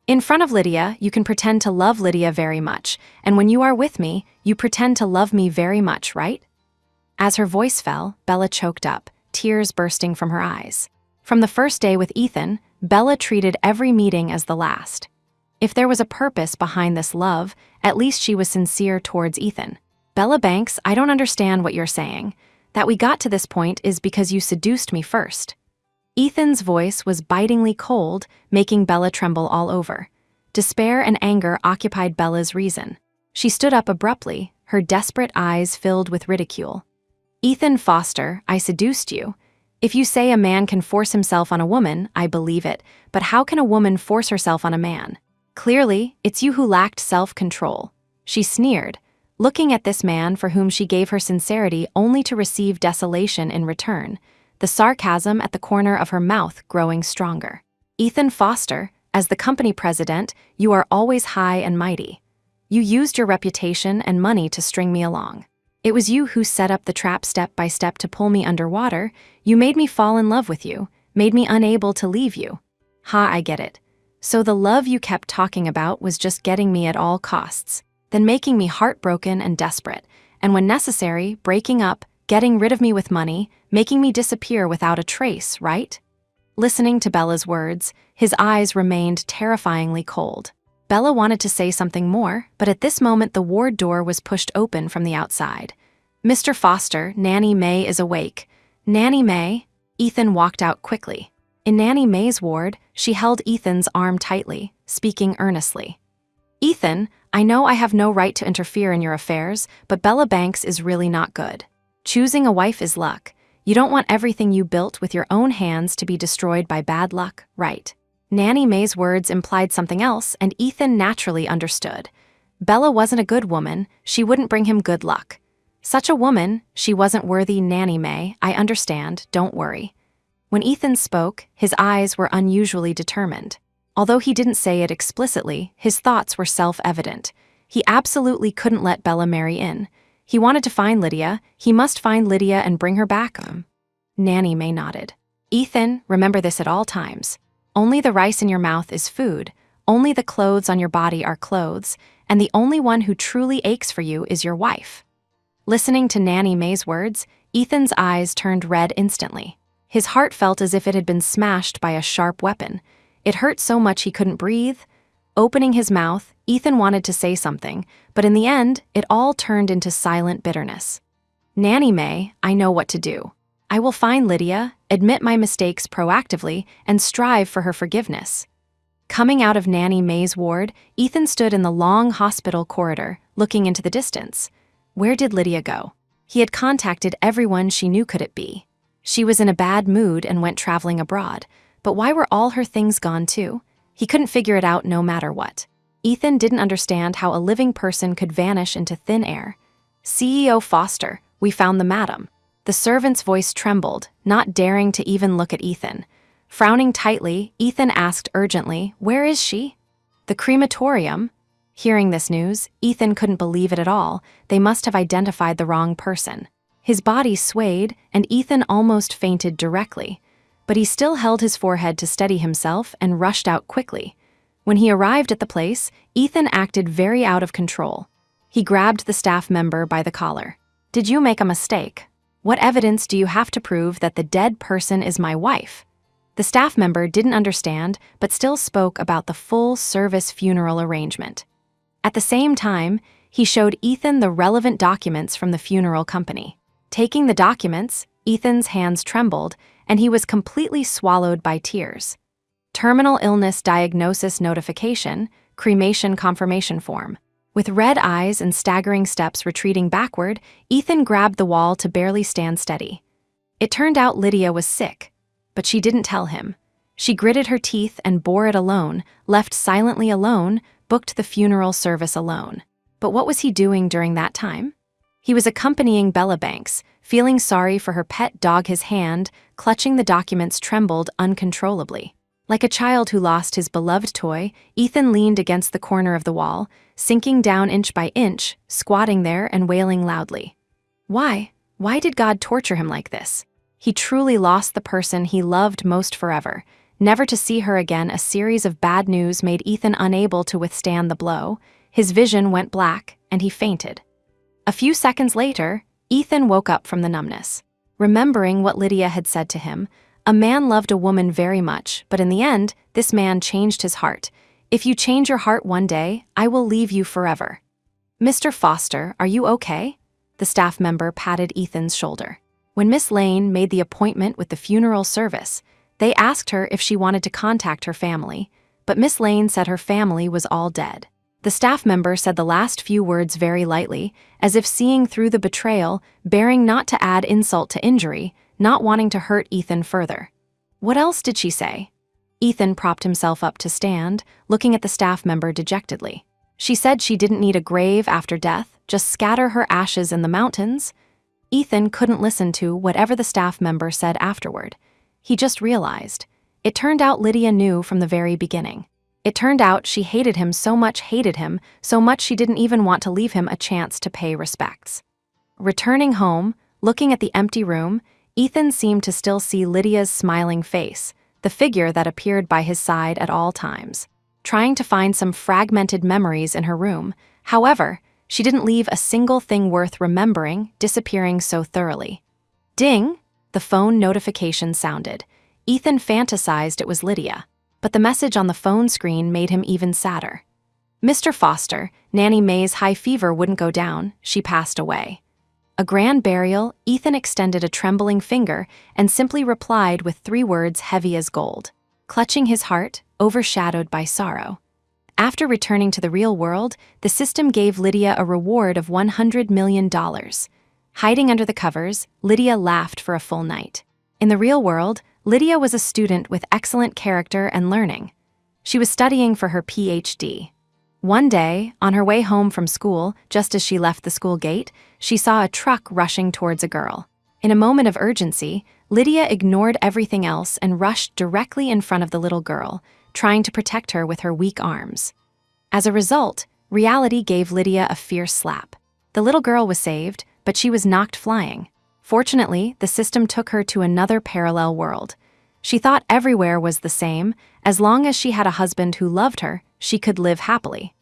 In front of Lydia, you can pretend to love Lydia very much, and when you are with me, you pretend to love me very much, right?" As her voice fell, Bella choked up, tears bursting from her eyes. From the first day with Ethan, Bella treated every meeting as the last. If there was a purpose behind this love, at least she was sincere towards Ethan. "Bella Banks, I don't understand what you're saying. That we got to this point is because you seduced me first." Ethan's voice was bitingly cold, making Bella tremble all over. Despair and anger occupied Bella's reason. She stood up abruptly, her desperate eyes filled with ridicule. "Ethan Foster, I seduced you. If you say a man can force himself on a woman, I believe it, but how can a woman force herself on a man? Clearly, it's you who lacked self-control." She sneered, looking at this man for whom she gave her sincerity only to receive desolation in return, the sarcasm at the corner of her mouth growing stronger. "Ethan Foster, as the company president, you are always high and mighty. You used your reputation and money to string me along. It was you who set up the trap step by step to pull me underwater. You made me fall in love with you, made me unable to leave you. Ha, I get it. So the love you kept talking about was just getting me at all costs, then making me heartbroken and desperate, and when necessary, breaking up, getting rid of me with money, making me disappear without a trace, right?" Listening to Bella's words, his eyes remained terrifyingly cold. Bella wanted to say something more, but at this moment the ward door was pushed open from the outside. "Mr. Foster, Nanny May is awake." "Nanny May?" Ethan walked out quickly. In Nanny May's ward, she held Ethan's arm tightly, speaking earnestly. "Ethan, I know I have no right to interfere in your affairs, but Bella Banks is really not good. Choosing a wife is luck. You don't want everything you built with your own hands to be destroyed by bad luck, right?" Nanny May's words implied something else, and Ethan naturally understood. Bella wasn't a good woman, she wouldn't bring him good luck. Such a woman, she wasn't worthy. "Nanny May, I understand, don't worry." When Ethan spoke, his eyes were unusually determined. Although he didn't say it explicitly, his thoughts were self-evident. He absolutely couldn't let Bella marry in. He wanted to find Lydia. He must find Lydia and bring her back. Nanny May nodded. "Ethan, remember this at all times. Only the rice in your mouth is food, only the clothes on your body are clothes, and the only one who truly aches for you is your wife." Listening to Nanny May's words, Ethan's eyes turned red instantly. His heart felt as if it had been smashed by a sharp weapon. It hurt so much he couldn't breathe. Opening his mouth, Ethan wanted to say something, but in the end, it all turned into silent bitterness. Nanny May, I know what to do. I will find Lydia, admit my mistakes proactively, and strive for her forgiveness. Coming out of Nanny May's ward, Ethan stood in the long hospital corridor, looking into the distance. Where did Lydia go? He had contacted everyone she knew. Could it be? She was in a bad mood and went traveling abroad, but why were all her things gone too? He couldn't figure it out no matter what. Ethan didn't understand how a living person could vanish into thin air. CEO Foster, we found the madam. The servant's voice trembled, not daring to even look at Ethan. Frowning tightly, Ethan asked urgently, where is she? The crematorium. Hearing this news, Ethan couldn't believe it at all. They must have identified the wrong person. His body swayed, and Ethan almost fainted directly. But he still held his forehead to steady himself and rushed out quickly. When he arrived at the place, Ethan acted very out of control. He grabbed the staff member by the collar. Did you make a mistake? What evidence do you have to prove that the dead person is my wife? The staff member didn't understand, but still spoke about the full-service funeral arrangement. At the same time, he showed Ethan the relevant documents from the funeral company. Taking the documents, Ethan's hands trembled, and he was completely swallowed by tears. Terminal illness diagnosis notification, cremation confirmation form. With red eyes and staggering steps retreating backward, Ethan grabbed the wall to barely stand steady. It turned out Lydia was sick, but she didn't tell him. She gritted her teeth and bore it alone, left silently alone, booked the funeral service alone. But what was he doing during that time? He was accompanying Bella Banks, feeling sorry for her pet dog. His hand, clutching the documents, trembled uncontrollably. Like a child who lost his beloved toy, Ethan leaned against the corner of the wall, sinking down inch by inch, squatting there and wailing loudly. Why? Why did God torture him like this? He truly lost the person he loved most forever. Never to see her again. A series of bad news made Ethan unable to withstand the blow. His vision went black, and he fainted. A few seconds later, Ethan woke up from the numbness. Remembering what Lydia had said to him, a man loved a woman very much, but in the end, this man changed his heart. If you change your heart one day, I will leave you forever. Mr. Foster, are you okay? The staff member patted Ethan's shoulder. When Miss Lane made the appointment with the funeral service, they asked her if she wanted to contact her family, but Miss Lane said her family was all dead. The staff member said the last few words very lightly, as if seeing through the betrayal, bearing not to add insult to injury, not wanting to hurt Ethan further. What else did she say? Ethan propped himself up to stand, looking at the staff member dejectedly. She said she didn't need a grave after death, just scatter her ashes in the mountains. Ethan couldn't listen to whatever the staff member said afterward. He just realized. It turned out Lydia knew from the very beginning. It turned out she hated him so much she didn't even want to leave him a chance to pay respects. Returning home, looking at the empty room, Ethan seemed to still see Lydia's smiling face, the figure that appeared by his side at all times. Trying to find some fragmented memories in her room, however, she didn't leave a single thing worth remembering, disappearing so thoroughly. Ding! The phone notification sounded. Ethan fantasized it was Lydia, but the message on the phone screen made him even sadder. Mr. Foster, Nanny May's high fever wouldn't go down. She passed away. A grand burial. Ethan extended a trembling finger and simply replied with 3 words heavy as gold. Clutching his heart, overshadowed by sorrow. After returning to the real world, the system gave Lydia a reward of $100 million. Hiding under the covers, Lydia laughed for a full night. In the real world, Lydia was a student with excellent character and learning. She was studying for her PhD. One day, on her way home from school, just as she left the school gate, she saw a truck rushing towards a girl. In a moment of urgency, Lydia ignored everything else and rushed directly in front of the little girl, trying to protect her with her weak arms. As a result, reality gave Lydia a fierce slap. The little girl was saved, but she was knocked flying. Fortunately, the system took her to another parallel world. She thought everywhere was the same. As long as she had a husband who loved her, she could live happily.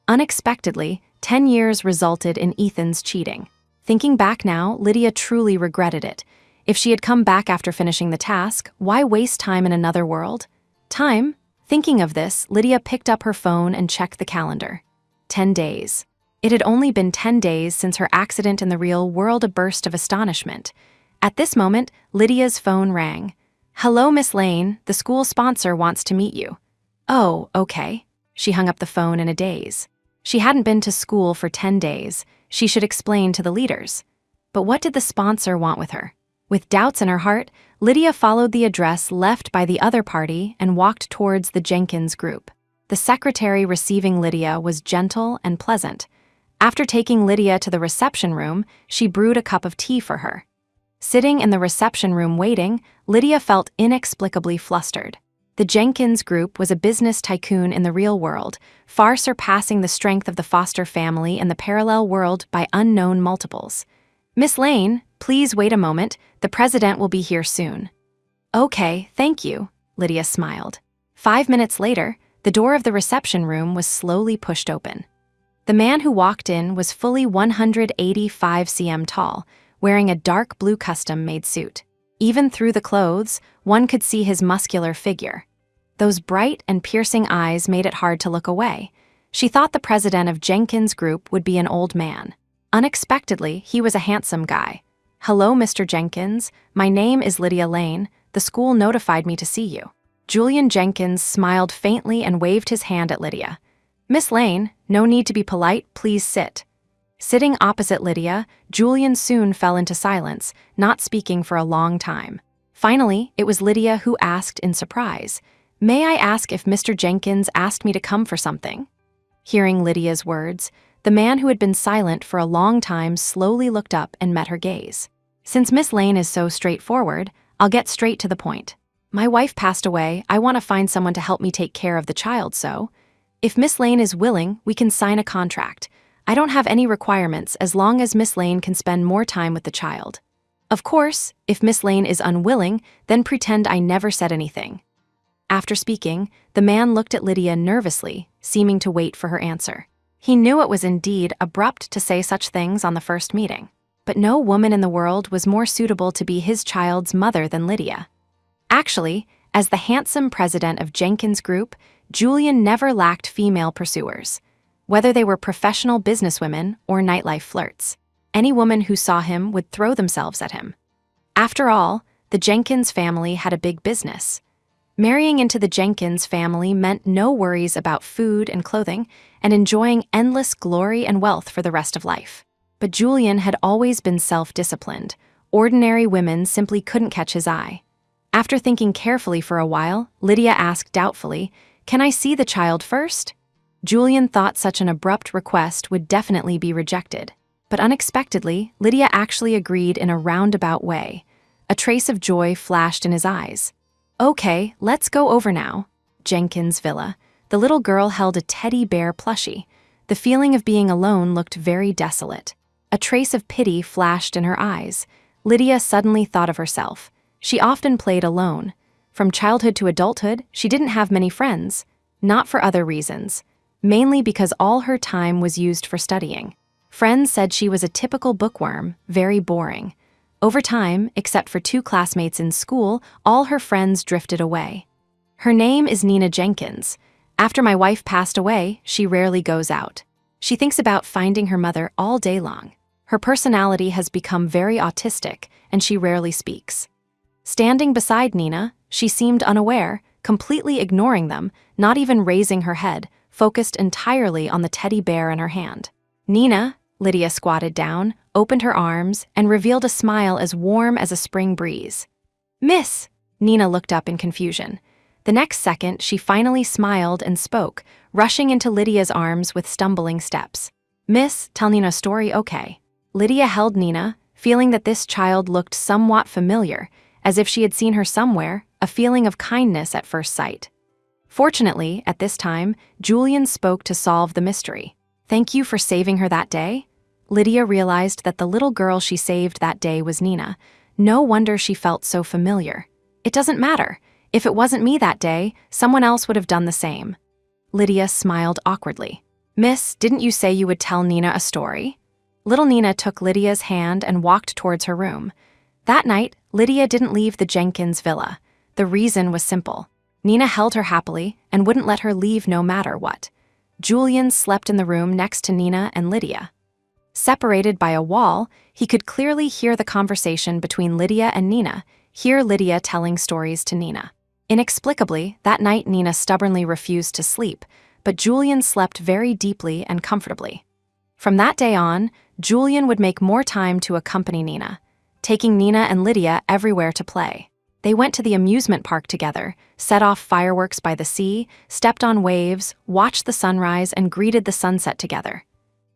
Unexpectedly, 10 years resulted in Ethan's cheating. Thinking back now, Lydia truly regretted it. If she had come back after finishing the task, why waste time in another world? Time? Thinking of this, Lydia picked up her phone and checked the calendar. 10 days. It had only been 10 days since her accident in the real world. A burst of astonishment. At this moment, Lydia's phone rang. "Hello, Miss Lane, the school sponsor wants to meet you." "Oh, okay." She hung up the phone in a daze. She hadn't been to school for 10 days. She should explain to the leaders. But what did the sponsor want with her? With doubts in her heart, Lydia followed the address left by the other party and walked towards the Jenkins group. The secretary receiving Lydia was gentle and pleasant. After taking Lydia to the reception room, she brewed a cup of tea for her. Sitting in the reception room waiting, Lydia felt inexplicably flustered. The Jenkins group was a business tycoon in the real world, far surpassing the strength of the Foster family in the parallel world by unknown multiples. "Miss Lane, please wait a moment, the president will be here soon." "Okay, thank you," Lydia smiled. 5 minutes later, the door of the reception room was slowly pushed open. The man who walked in was fully 185 cm tall, wearing a dark blue custom-made suit. Even through the clothes, one could see his muscular figure. Those bright and piercing eyes made it hard to look away. She thought the president of Jenkins Group would be an old man. Unexpectedly, he was a handsome guy. "Hello, Mr. Jenkins. My name is Lydia Lane. The school notified me to see you." Julian Jenkins smiled faintly and waved his hand at Lydia. "Miss Lane, no need to be polite, please sit." Sitting opposite Lydia, Julian soon fell into silence, not speaking for a long time. Finally, it was Lydia who asked in surprise, "May I ask if Mr. Jenkins asked me to come for something?" Hearing Lydia's words, the man who had been silent for a long time slowly looked up and met her gaze. "Since Miss Lane is so straightforward, I'll get straight to the point. My wife passed away. I want to find someone to help me take care of the child, so if Miss Lane is willing, we can sign a contract. I don't have any requirements as long as Miss Lane can spend more time with the child. Of course, if Miss Lane is unwilling, then pretend I never said anything." After speaking, the man looked at Lydia nervously, seeming to wait for her answer. He knew it was indeed abrupt to say such things on the first meeting, but no woman in the world was more suitable to be his child's mother than Lydia. Actually, as the handsome president of Jenkins Group, Julian never lacked female pursuers. Whether they were professional businesswomen or nightlife flirts, any woman who saw him would throw themselves at him. After all, the Jenkins family had a big business. Marrying into the Jenkins family meant no worries about food and clothing and enjoying endless glory and wealth for the rest of life. But Julian had always been self-disciplined. Ordinary women simply couldn't catch his eye. After thinking carefully for a while, Lydia asked doubtfully, "Can I see the child first?" Julian thought such an abrupt request would definitely be rejected. But unexpectedly, Lydia actually agreed in a roundabout way. A trace of joy flashed in his eyes. "Okay, let's go over now." Jenkins' villa. The little girl held a teddy bear plushie. The feeling of being alone looked very desolate. A trace of pity flashed in her eyes. Lydia suddenly thought of herself. She often played alone. From childhood to adulthood, she didn't have many friends. Not for other reasons. Mainly because all her time was used for studying. Friends said she was a typical bookworm, very boring. Over time, except for 2 classmates in school, all her friends drifted away. "Her name is Nina Jenkins. After my wife passed away, she rarely goes out. She thinks about finding her mother all day long. Her personality has become very autistic, and she rarely speaks." Standing beside Nina, she seemed unaware, completely ignoring them, not even raising her head, focused entirely on the teddy bear in her hand. "Nina," Lydia squatted down, opened her arms, and revealed a smile as warm as a spring breeze. "Miss!" Nina looked up in confusion. The next second, she finally smiled and spoke, rushing into Lydia's arms with stumbling steps. "Miss, tell Nina a story, okay?" Lydia held Nina, feeling that this child looked somewhat familiar, as if she had seen her somewhere, a feeling of kindness at first sight. Fortunately, at this time, Julian spoke to solve the mystery. "Thank you for saving her that day?" Lydia realized that the little girl she saved that day was Nina. No wonder she felt so familiar. "It doesn't matter. If it wasn't me that day, someone else would have done the same." Lydia smiled awkwardly. "Miss, didn't you say you would tell Nina a story?" Little Nina took Lydia's hand and walked towards her room. That night, Lydia didn't leave the Jenkins villa. The reason was simple. Nina held her happily and wouldn't let her leave no matter what. Julian slept in the room next to Nina and Lydia. Separated by a wall, he could clearly hear the conversation between Lydia and Nina, hear Lydia telling stories to Nina. Inexplicably, that night Nina stubbornly refused to sleep, but Julian slept very deeply and comfortably. From that day on, Julian would make more time to accompany Nina, taking Nina and Lydia everywhere to play. They went to the amusement park together, set off fireworks by the sea, stepped on waves, watched the sunrise, and greeted the sunset together.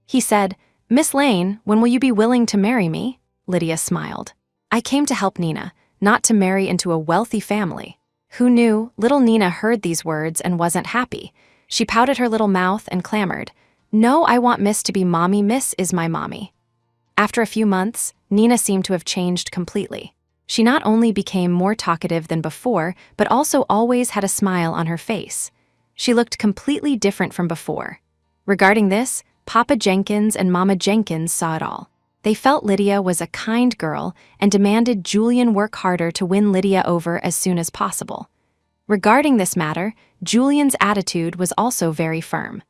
He said, "Miss Lane, when will you be willing to marry me?" Lydia smiled. "I came to help Nina, not to marry into a wealthy family." Who knew? Little Nina heard these words and wasn't happy. She pouted her little mouth and clamored, "No, I want Miss to be mommy. Miss is my mommy." After a few months, Nina seemed to have changed completely. She not only became more talkative than before, but also always had a smile on her face. She looked completely different from before. Regarding this, Papa Jenkins and Mama Jenkins saw it all. They felt Lydia was a kind girl and demanded Julian work harder to win Lydia over as soon as possible. Regarding this matter, Julian's attitude was also very firm.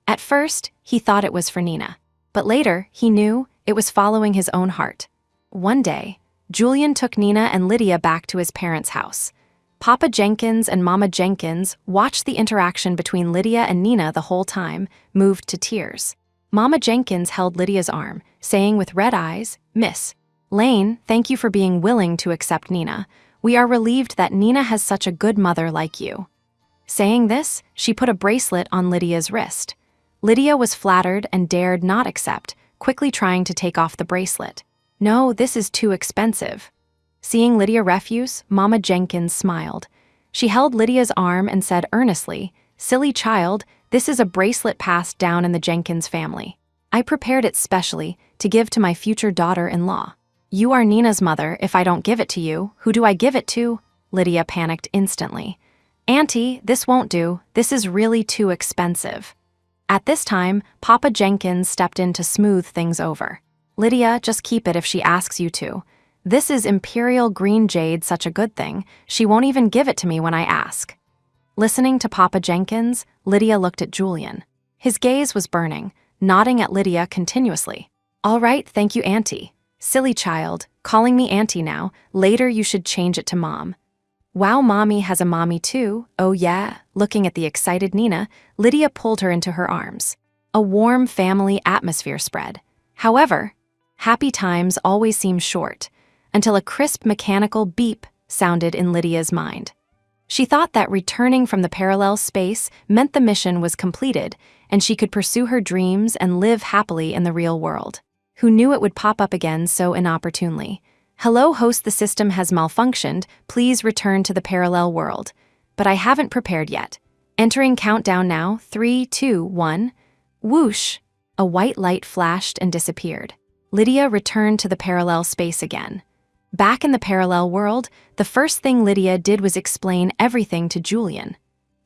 At first, he thought it was for Nina, but later he knew it was following his own heart. One day, Julian took Nina and Lydia back to his parents' house. Papa Jenkins and Mama Jenkins watched the interaction between Lydia and Nina the whole time, moved to tears. Mama Jenkins held Lydia's arm, saying with red eyes, "Miss Lane, thank you for being willing to accept Nina. We are relieved that Nina has such a good mother like you." Saying this, she put a bracelet on Lydia's wrist. Lydia was flattered and dared not accept, quickly trying to take off the bracelet. "No, this is too expensive." Seeing Lydia refuse, Mama Jenkins smiled. She held Lydia's arm and said earnestly, "Silly child, this is a bracelet passed down in the Jenkins family. I prepared it specially to give to my future daughter-in-law. You are Nina's mother. If I don't give it to you, who do I give it to?" Lydia panicked instantly. "Auntie, this won't do. This is really too expensive." At this time, Papa Jenkins stepped in to smooth things over. "Lydia, just keep it if she asks you to. This is imperial green jade, such a good thing. She won't even give it to me when I ask." Listening to Papa Jenkins, Lydia looked at Julian. His gaze was burning, nodding at Lydia continuously. "All right, thank you, Auntie." "Silly child, calling me Auntie now. Later you should change it to Mom." "Wow, Mommy has a mommy too. Oh yeah." Looking at the excited Nina, Lydia pulled her into her arms. A warm family atmosphere spread. However, happy times always seem short, until a crisp mechanical beep sounded in Lydia's mind. She thought that returning from the parallel space meant the mission was completed and she could pursue her dreams and live happily in the real world. Who knew it would pop up again so inopportunely? "Hello, host, the system has malfunctioned. Please return to the parallel world." "But I haven't prepared yet." Entering countdown now, 3, 2, 1. Whoosh! A white light flashed and disappeared. Lydia returned to the parallel space again. Back in the parallel world, the first thing Lydia did was explain everything to Julian.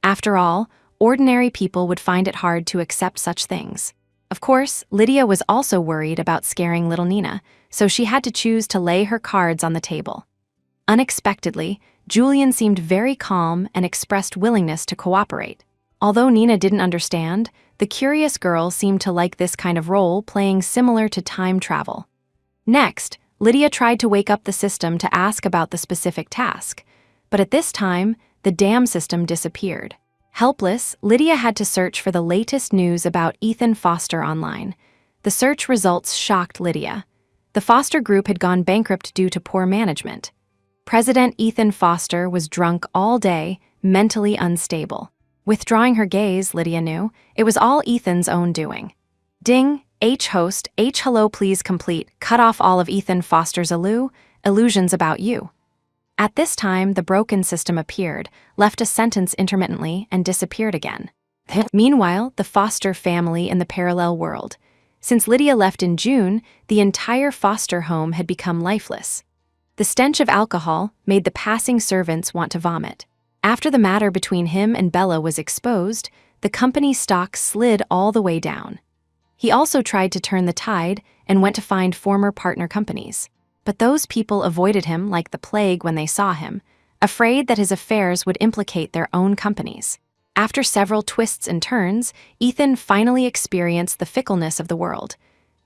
After all, ordinary people would find it hard to accept such things. Of course, Lydia was also worried about scaring little Nina, so she had to choose to lay her cards on the table. Unexpectedly, Julian seemed very calm and expressed willingness to cooperate. Although Nina didn't understand, the curious girl seemed to like this kind of role playing similar to time travel. Next, Lydia tried to wake up the system to ask about the specific task, but at this time, the damn system disappeared. Helpless, Lydia had to search for the latest news about Ethan Foster online. The search results shocked Lydia. The Foster group had gone bankrupt due to poor management. President Ethan Foster was drunk all day, mentally unstable. Withdrawing her gaze, Lydia knew it was all Ethan's own doing. Ding! H host, H hello, please complete. Cut off all of Ethan Foster's illusions about you. At this time, the broken system appeared, left a sentence intermittently, and disappeared again. Meanwhile, the Foster family in the parallel world. Since Lydia left in June, the entire Foster home had become lifeless. The stench of alcohol made the passing servants want to vomit. After the matter between him and Bella was exposed, the company's stock slid all the way down. He also tried to turn the tide and went to find former partner companies. But those people avoided him like the plague when they saw him, afraid that his affairs would implicate their own companies. After several twists and turns, Ethan finally experienced the fickleness of the world,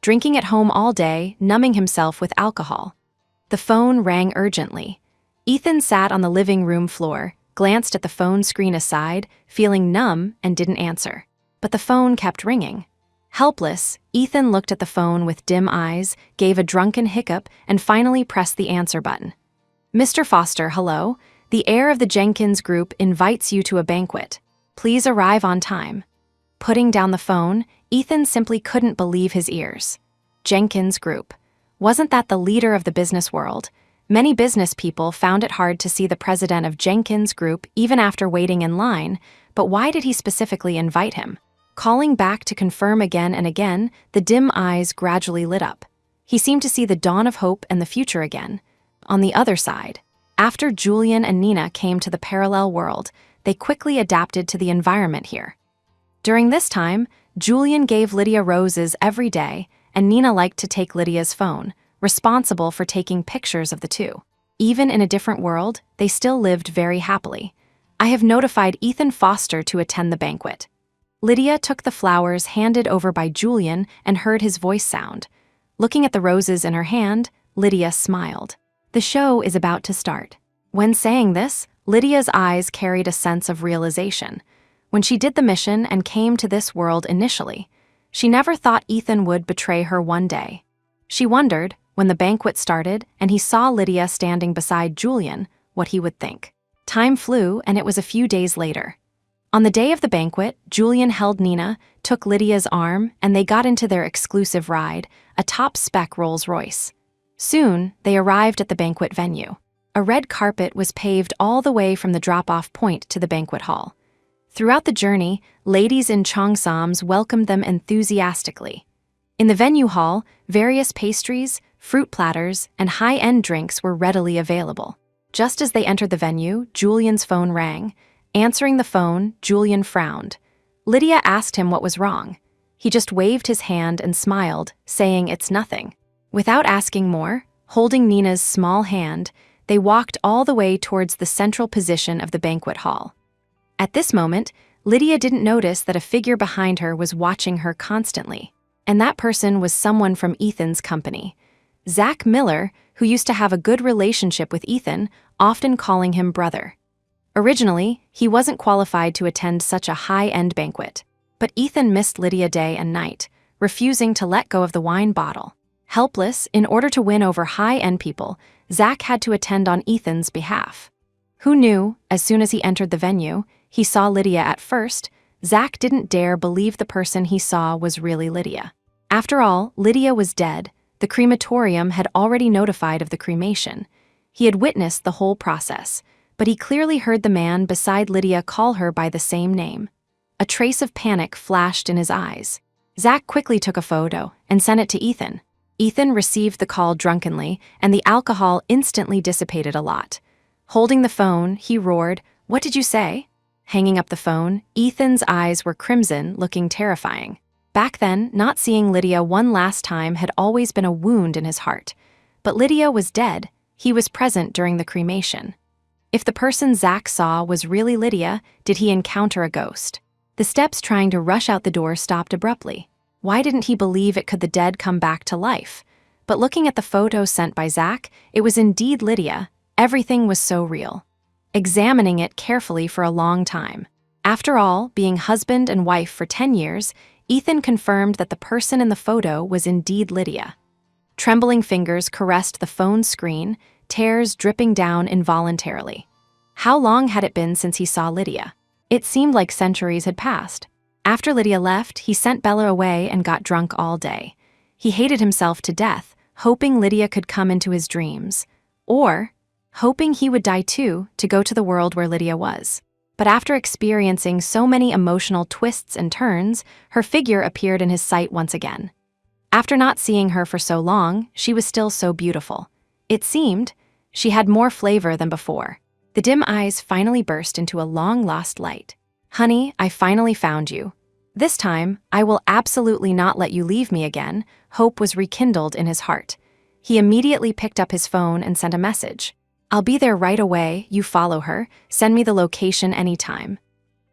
drinking at home all day, numbing himself with alcohol. The phone rang urgently. Ethan sat on the living room floor, glanced at the phone screen aside, feeling numb, and didn't answer. But the phone kept ringing. Helpless, Ethan looked at the phone with dim eyes, gave a drunken hiccup, and finally pressed the answer button. "Mr. Foster, hello. The heir of the Jenkins Group invites you to a banquet. Please arrive on time." Putting down the phone, Ethan simply couldn't believe his ears. Jenkins Group. Wasn't that the leader of the business world? Many business people found it hard to see the president of Jenkins Group even after waiting in line, but why did he specifically invite him? Calling back to confirm again and again, the dim eyes gradually lit up. He seemed to see the dawn of hope and the future again. On the other side, after Julian and Nina came to the parallel world, they quickly adapted to the environment here. During this time, Julian gave Lydia roses every day, and Nina liked to take Lydia's phone, responsible for taking pictures of the two. Even in a different world, they still lived very happily. "I have notified Ethan Foster to attend the banquet." Lydia took the flowers handed over by Julian and heard his voice sound. Looking at the roses in her hand, Lydia smiled. The show is about to start. When saying this, Lydia's eyes carried a sense of realization. When she did the mission and came to this world initially, she never thought Ethan would betray her one day. She wondered, when the banquet started and he saw Lydia standing beside Julian, what he would think. Time flew, and it was a few days later. On the day of the banquet, Julian held Nina, took Lydia's arm, and they got into their exclusive ride, a top-spec Rolls-Royce. Soon, they arrived at the banquet venue. A red carpet was paved all the way from the drop-off point to the banquet hall. Throughout the journey, ladies in cheongsams welcomed them enthusiastically. In the venue hall, various pastries, fruit platters, and high-end drinks were readily available. Just as they entered the venue, Julian's phone rang. Answering the phone, Julian frowned. Lydia asked him what was wrong. He just waved his hand and smiled, saying it's nothing. Without asking more, holding Nina's small hand, they walked all the way towards the central position of the banquet hall. At this moment, Lydia didn't notice that a figure behind her was watching her constantly, and that person was someone from Ethan's company. Zach Miller, who used to have a good relationship with Ethan, often calling him brother. Originally, he wasn't qualified to attend such a high-end banquet, but Ethan missed Lydia day and night, refusing to let go of the wine bottle. Helpless, in order to win over high-end people, Zach had to attend on Ethan's behalf. Who knew, as soon as he entered the venue, he saw Lydia at first, Zach didn't dare believe the person he saw was really Lydia. After all, Lydia was dead. The crematorium had already notified of the cremation. He had witnessed the whole process, but he clearly heard the man beside Lydia call her by the same name. A trace of panic flashed in his eyes. Zach quickly took a photo and sent it to Ethan. Ethan received the call drunkenly, and the alcohol instantly dissipated a lot. Holding the phone, he roared, "What did you say?" Hanging up the phone, Ethan's eyes were crimson, looking terrifying. Back then, not seeing Lydia one last time had always been a wound in his heart. But Lydia was dead. He was present during the cremation. If the person Zach saw was really Lydia, did he encounter a ghost? The steps trying to rush out the door stopped abruptly. Why didn't he believe it could the dead come back to life? But looking at the photo sent by Zach, it was indeed Lydia. Everything was so real. Examining it carefully for a long time. After all, being husband and wife for 10 years, Ethan confirmed that the person in the photo was indeed Lydia. Trembling fingers caressed the phone screen, tears dripping down involuntarily. How long had it been since he saw Lydia? It seemed like centuries had passed. After Lydia left, he sent Bella away and got drunk all day. He hated himself to death, hoping Lydia could come into his dreams. Or hoping he would die too, to go to the world where Lydia was. But after experiencing so many emotional twists and turns, her figure appeared in his sight once again. After not seeing her for so long, she was still so beautiful. It seemed she had more flavor than before. The dim eyes finally burst into a long-lost light. "Honey, I finally found you. This time, I will absolutely not let you leave me again." Hope was rekindled in his heart. He immediately picked up his phone and sent a message. "I'll be there right away, you follow her, send me the location anytime."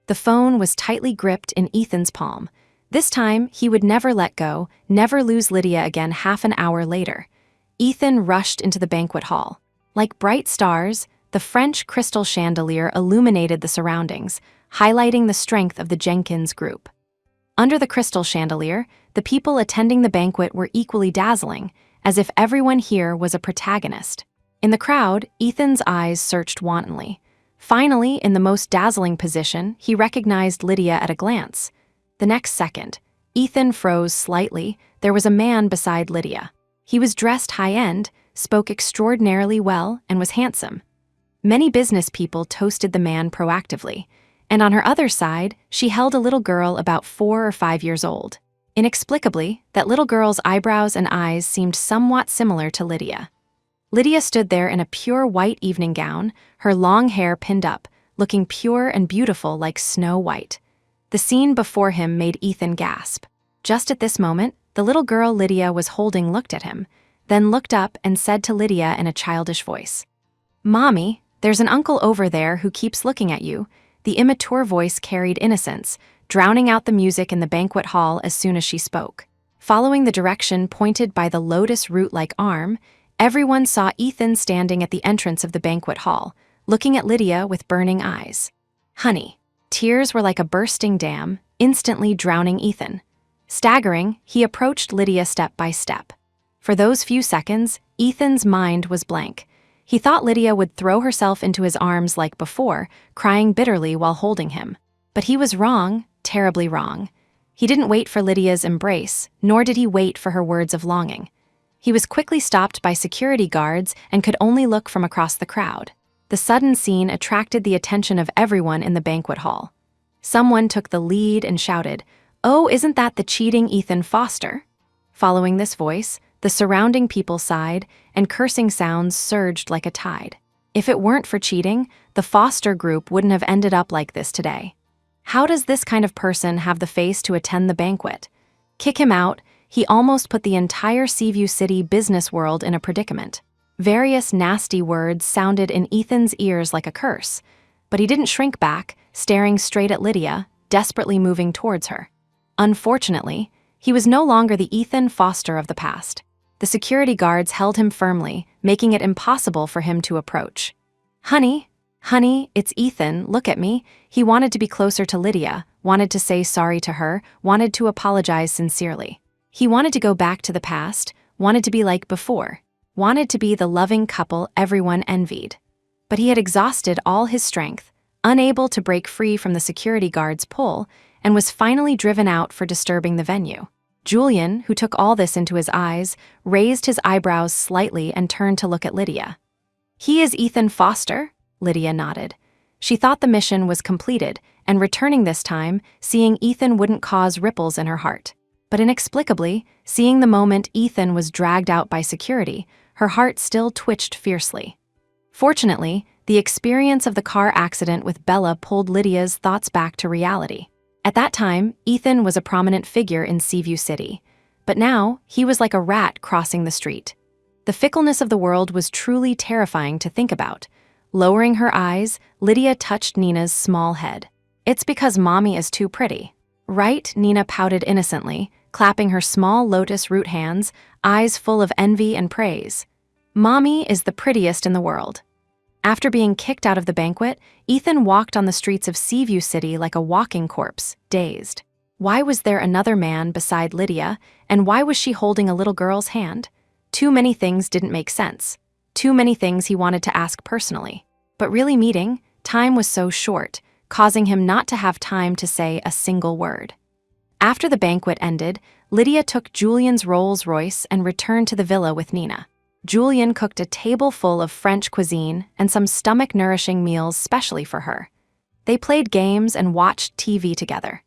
The phone was tightly gripped in Ethan's palm. This time, he would never let go, never lose Lydia again. Half an hour later, Ethan rushed into the banquet hall. Like bright stars, the French crystal chandelier illuminated the surroundings, highlighting the strength of the Jenkins group. Under the crystal chandelier, the people attending the banquet were equally dazzling, as if everyone here was a protagonist. In the crowd, Ethan's eyes searched wantonly. Finally, in the most dazzling position, he recognized Lydia at a glance. The next second, Ethan froze slightly. There was a man beside Lydia. He was dressed high-end, spoke extraordinarily well, and was handsome. Many business people toasted the man proactively, and on her other side, she held a little girl about 4 or 5 years old. Inexplicably, that little girl's eyebrows and eyes seemed somewhat similar to Lydia. Lydia stood there in a pure white evening gown, her long hair pinned up, looking pure and beautiful like Snow White. The scene before him made Ethan gasp. Just at this moment, the little girl Lydia was holding looked at him, then looked up and said to Lydia in a childish voice, "Mommy, there's an uncle over there who keeps looking at you." The immature voice carried innocence, drowning out the music in the banquet hall as soon as she spoke. Following the direction pointed by the lotus root-like arm, everyone saw Ethan standing at the entrance of the banquet hall, looking at Lydia with burning eyes. Honey. Tears were like a bursting dam, instantly drowning Ethan. Staggering, he approached Lydia step by step. For those few seconds, Ethan's mind was blank. He thought Lydia would throw herself into his arms like before, crying bitterly while holding him. But he was wrong, terribly wrong. He didn't wait for Lydia's embrace, nor did he wait for her words of longing. He was quickly stopped by security guards and could only look from across the crowd. The sudden scene attracted the attention of everyone in the banquet hall. Someone took the lead and shouted, "Oh, isn't that the cheating Ethan Foster?" Following this voice, the surrounding people sighed, and cursing sounds surged like a tide. If it weren't for cheating, the Foster group wouldn't have ended up like this today. How does this kind of person have the face to attend the banquet? Kick him out. He almost put the entire Seaview City business world in a predicament. Various nasty words sounded in Ethan's ears like a curse, but he didn't shrink back, staring straight at Lydia, desperately moving towards her. Unfortunately, he was no longer the Ethan Foster of the past. The security guards held him firmly, making it impossible for him to approach. Honey, it's Ethan, look at me." He wanted to be closer to Lydia, wanted to say sorry to her, wanted to apologize sincerely. He wanted to go back to the past, wanted to be like before, wanted to be the loving couple everyone envied. But he had exhausted all his strength, unable to break free from the security guard's pull, and was finally driven out for disturbing the venue. Julian, who took all this into his eyes, raised his eyebrows slightly and turned to look at Lydia. "He is Ethan Foster?" Lydia nodded. She thought the mission was completed, and returning this time, seeing Ethan wouldn't cause ripples in her heart. But inexplicably, seeing the moment Ethan was dragged out by security, her heart still twitched fiercely. Fortunately, the experience of the car accident with Bella pulled Lydia's thoughts back to reality. At that time, Ethan was a prominent figure in Seaview City, but now he was like a rat crossing the street. The fickleness of the world was truly terrifying to think about. Lowering her eyes, Lydia touched Nina's small head. "It's because Mommy is too pretty." "Right?" Nina pouted innocently, clapping her small lotus root hands, eyes full of envy and praise. "Mommy is the prettiest in the world." After being kicked out of the banquet, Ethan walked on the streets of Seaview City like a walking corpse, dazed. Why was there another man beside Lydia, and why was she holding a little girl's hand? Too many things didn't make sense. Too many things he wanted to ask personally. But really meeting, time was so short, causing him not to have time to say a single word. After the banquet ended, Lydia took Julian's Rolls-Royce and returned to the villa with Nina. Julian cooked a table full of French cuisine and some stomach-nourishing meals specially for her. They played games and watched TV together.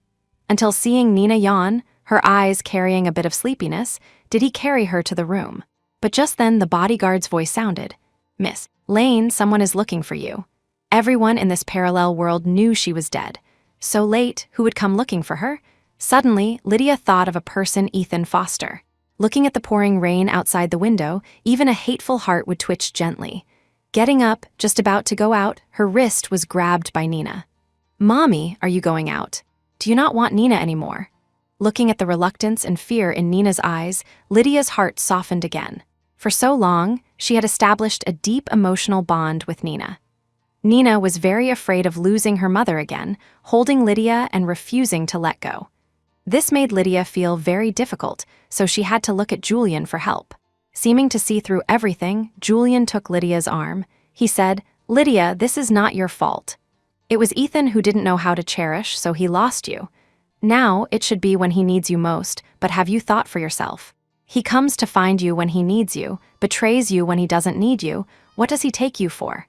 Until seeing Nina yawn, her eyes carrying a bit of sleepiness, did he carry her to the room. But just then the bodyguard's voice sounded. "Miss Lane, someone is looking for you." Everyone in this parallel world knew she was dead. So late, who would come looking for her? Suddenly, Lydia thought of a person, Ethan Foster. Looking at the pouring rain outside the window, even a hateful heart would twitch gently. Getting up, just about to go out, her wrist was grabbed by Nina. "Mommy, are you going out? Do you not want Nina anymore?" Looking at the reluctance and fear in Nina's eyes, Lydia's heart softened again. For so long, she had established a deep emotional bond with Nina. Nina was very afraid of losing her mother again, holding Lydia and refusing to let go. This made Lydia feel very difficult, so she had to look at Julian for help. Seeming to see through everything, Julian took Lydia's arm. He said, "Lydia, this is not your fault. It was Ethan who didn't know how to cherish, so he lost you. Now, it should be when he needs you most, but have you thought for yourself? He comes to find you when he needs you, betrays you when he doesn't need you. What does he take you for?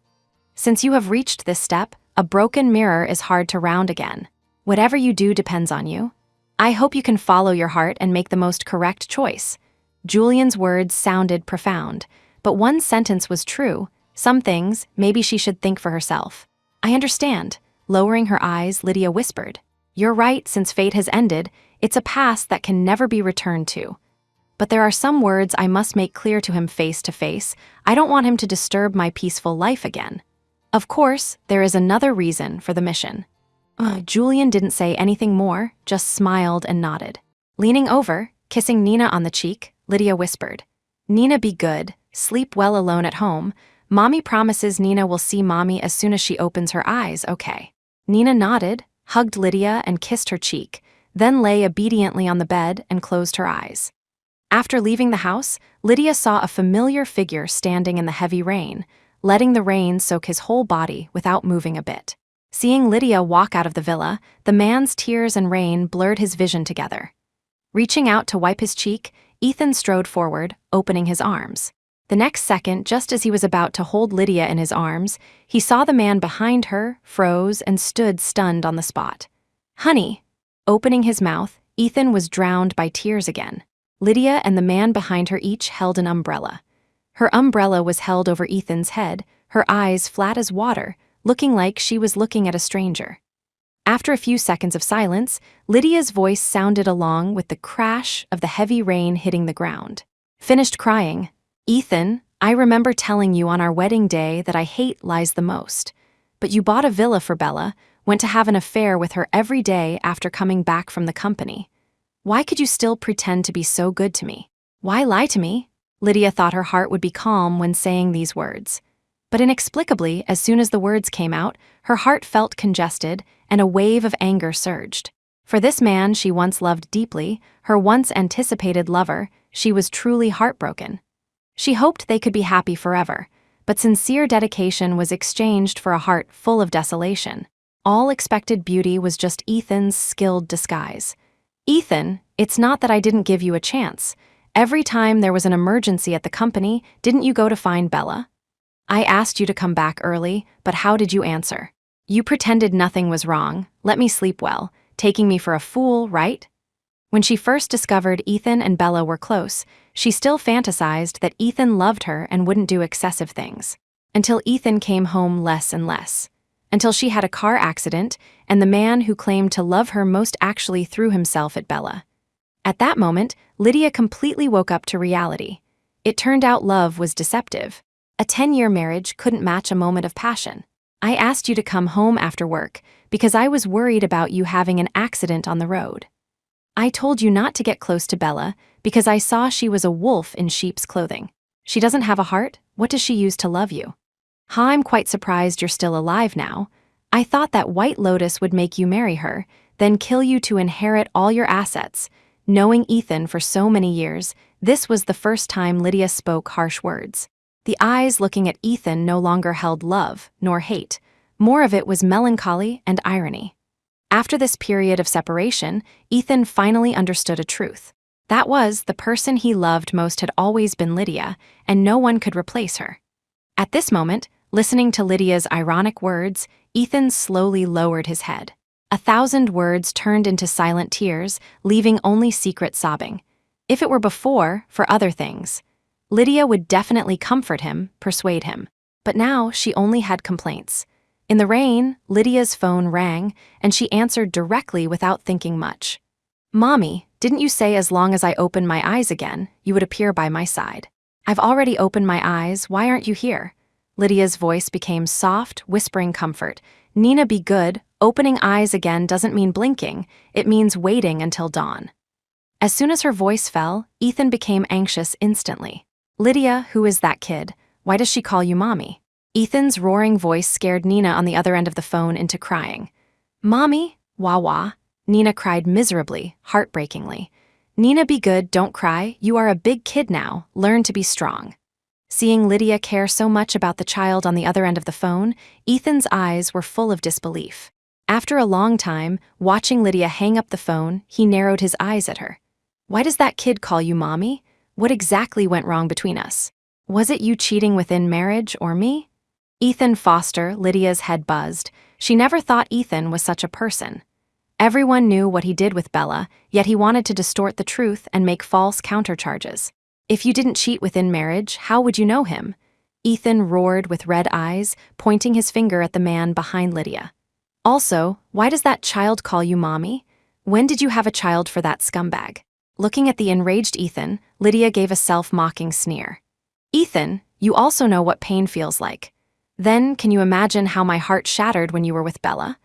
Since you have reached this step, a broken mirror is hard to round again. Whatever you do depends on you. I hope you can follow your heart and make the most correct choice." Julian's words sounded profound, but one sentence was true. Some things, maybe she should think for herself. "I understand." Lowering her eyes, Lydia whispered, "You're right, since fate has ended, it's a past that can never be returned to. But there are some words I must make clear to him face to face. I don't want him to disturb my peaceful life again. Of course, there is another reason for the mission." Julian didn't say anything more, just smiled and nodded. Leaning over, kissing Nina on the cheek, Lydia whispered, "Nina, be good, sleep well alone at home. Mommy promises Nina will see Mommy as soon as she opens her eyes, okay?" Nina nodded, hugged Lydia and kissed her cheek, then lay obediently on the bed and closed her eyes. After leaving the house, Lydia saw a familiar figure standing in the heavy rain, letting the rain soak his whole body without moving a bit. Seeing Lydia walk out of the villa, the man's tears and rain blurred his vision together. Reaching out to wipe his cheek, Ethan strode forward, opening his arms. The next second, just as he was about to hold Lydia in his arms, he saw the man behind her, froze, and stood stunned on the spot. "Honey!" Opening his mouth, Ethan was drowned by tears again. Lydia and the man behind her each held an umbrella. Her umbrella was held over Ethan's head, her eyes flat as water, looking like she was looking at a stranger. After a few seconds of silence, Lydia's voice sounded along with the crash of the heavy rain hitting the ground. "Finished crying. Ethan, I remember telling you on our wedding day that I hate lies the most. But you bought a villa for Bella, went to have an affair with her every day after coming back from the company. Why could you still pretend to be so good to me? Why lie to me?" Lydia thought her heart would be calm when saying these words. But inexplicably, as soon as the words came out, her heart felt congested and a wave of anger surged. For this man she once loved deeply, her once anticipated lover, she was truly heartbroken. She hoped they could be happy forever, but sincere dedication was exchanged for a heart full of desolation. All expected beauty was just Ethan's skilled disguise. "Ethan, it's not that I didn't give you a chance. Every time there was an emergency at the company, didn't you go to find Bella? I asked you to come back early, but how did you answer? You pretended nothing was wrong, let me sleep well, taking me for a fool, right?" When she first discovered Ethan and Bella were close, she still fantasized that Ethan loved her and wouldn't do excessive things. Until Ethan came home less and less. Until she had a car accident, and the man who claimed to love her most actually threw himself at Bella. At that moment, Lydia completely woke up to reality. It turned out love was deceptive. A 10-year marriage couldn't match a moment of passion. "I asked you to come home after work because I was worried about you having an accident on the road. I told you not to get close to Bella because I saw she was a wolf in sheep's clothing. She doesn't have a heart, what does she use to love you? I'm quite surprised you're still alive now. I thought that White Lotus would make you marry her, then kill you to inherit all your assets." Knowing Ethan for so many years, this was the first time Lydia spoke harsh words. The eyes looking at Ethan no longer held love, nor hate. More of it was melancholy and irony. After this period of separation, Ethan finally understood a truth. That was, the person he loved most had always been Lydia, and no one could replace her. At this moment, listening to Lydia's ironic words, Ethan slowly lowered his head. 1,000 words turned into silent tears, leaving only secret sobbing. If it were before, for other things, Lydia would definitely comfort him, persuade him. But now she only had complaints. In the rain, Lydia's phone rang, and she answered directly without thinking much. "Mommy, didn't you say as long as I open my eyes again, you would appear by my side? I've already opened my eyes, why aren't you here?" Lydia's voice became soft, whispering comfort. "Nina, be good, Opening eyes again doesn't mean blinking, it means waiting until dawn. As soon as her voice fell, Ethan became anxious instantly. Lydia, who is that kid? Why does she call you mommy? Ethan's roaring voice scared Nina on the other end of the phone into crying. Mommy? Wah wah. Nina cried miserably, heartbreakingly. Nina, be good, don't cry, you are a big kid now, learn to be strong. Seeing Lydia care so much about the child on the other end of the phone, Ethan's eyes were full of disbelief. After a long time, watching Lydia hang up the phone, he narrowed his eyes at her. Why does that kid call you mommy? What exactly went wrong between us? Was it you cheating within marriage or me? Ethan Foster, Lydia's head buzzed. She never thought Ethan was such a person. Everyone knew what he did with Bella, yet he wanted to distort the truth and make false countercharges. If you didn't cheat within marriage, how would you know him? Ethan roared with red eyes, pointing his finger at the man behind Lydia. Also, why does that child call you mommy? When did you have a child for that scumbag? Looking at the enraged Ethan, Lydia gave a self-mocking sneer. Ethan, you also know what pain feels like. Then, can you imagine how my heart shattered when you were with Bella?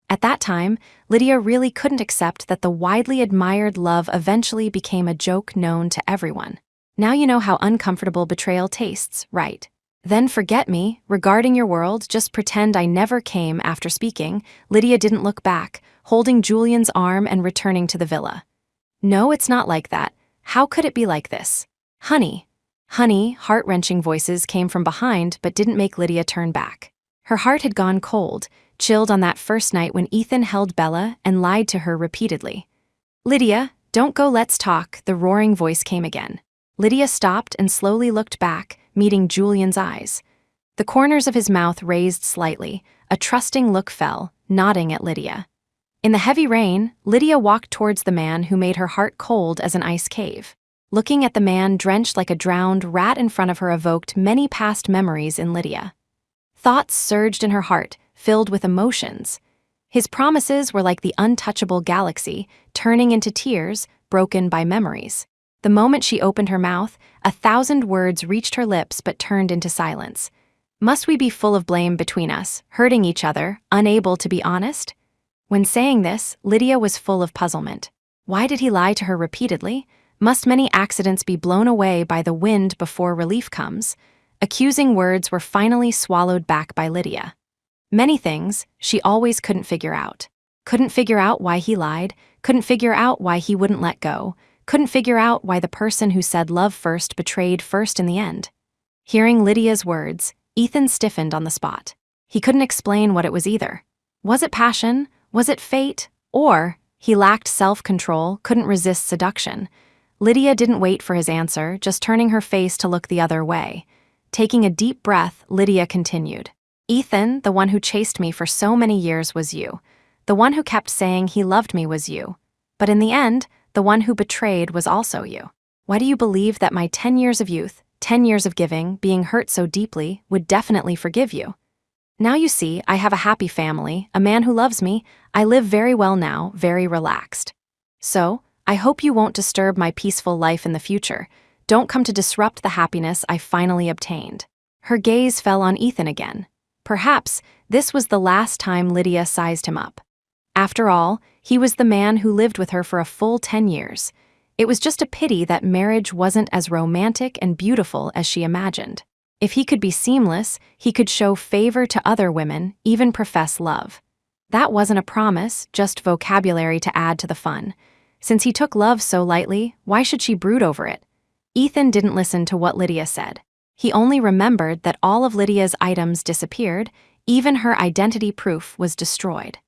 At that time, Lydia really couldn't accept that the widely admired love eventually became a joke known to everyone. Now you know how uncomfortable betrayal tastes, right? Then forget me, regarding your world, just pretend I never came after speaking. Lydia didn't look back, holding Julian's arm and returning to the villa. No, it's not like that. How could it be like this? Honey. Honey, heart-wrenching voices came from behind but didn't make Lydia turn back. Her heart had gone cold, chilled on that first night when Ethan held Bella and lied to her repeatedly. Lydia, don't go, let's talk, the roaring voice came again. Lydia stopped and slowly looked back, meeting Julian's eyes. The corners of his mouth raised slightly, a trusting look fell, nodding at Lydia. In the heavy rain, Lydia walked towards the man who made her heart cold as an ice cave. Looking at the man drenched like a drowned rat in front of her evoked many past memories in Lydia. Thoughts surged in her heart, filled with emotions. His promises were like the untouchable galaxy, turning into tears, broken by memories. The moment she opened her mouth, 1,000 words reached her lips but turned into silence. Must we be full of blame between us, hurting each other, unable to be honest? When saying this, Lydia was full of puzzlement. Why did he lie to her repeatedly? Must many accidents be blown away by the wind before relief comes? Accusing words were finally swallowed back by Lydia. Many things she always couldn't figure out. Couldn't figure out why he lied, couldn't figure out why he wouldn't let go, couldn't figure out why the person who said love first betrayed first in the end. Hearing Lydia's words, Ethan stiffened on the spot. He couldn't explain what it was either. Was it passion? Was it fate? Or he lacked self-control, couldn't resist seduction. Lydia didn't wait for his answer, just turning her face to look the other way. Taking a deep breath, Lydia continued. Ethan, the one who chased me for so many years was you. The one who kept saying he loved me was you. But in the end, the one who betrayed was also you. Why do you believe that my 10 years of youth, 10 years of giving, being hurt so deeply, would definitely forgive you? Now you see, I have a happy family, a man who loves me, I live very well now, very relaxed. So, I hope you won't disturb my peaceful life in the future. Don't come to disrupt the happiness I finally obtained. Her gaze fell on Ethan again. Perhaps this was the last time Lydia sized him up. After all, he was the man who lived with her for a full 10 years. It was just a pity that marriage wasn't as romantic and beautiful as she imagined. If he could be seamless, he could show favor to other women, even profess love. That wasn't a promise, just vocabulary to add to the fun. Since he took love so lightly, why should she brood over it? Ethan didn't listen to what Lydia said. He only remembered that all of Lydia's items disappeared, even her identity proof was destroyed.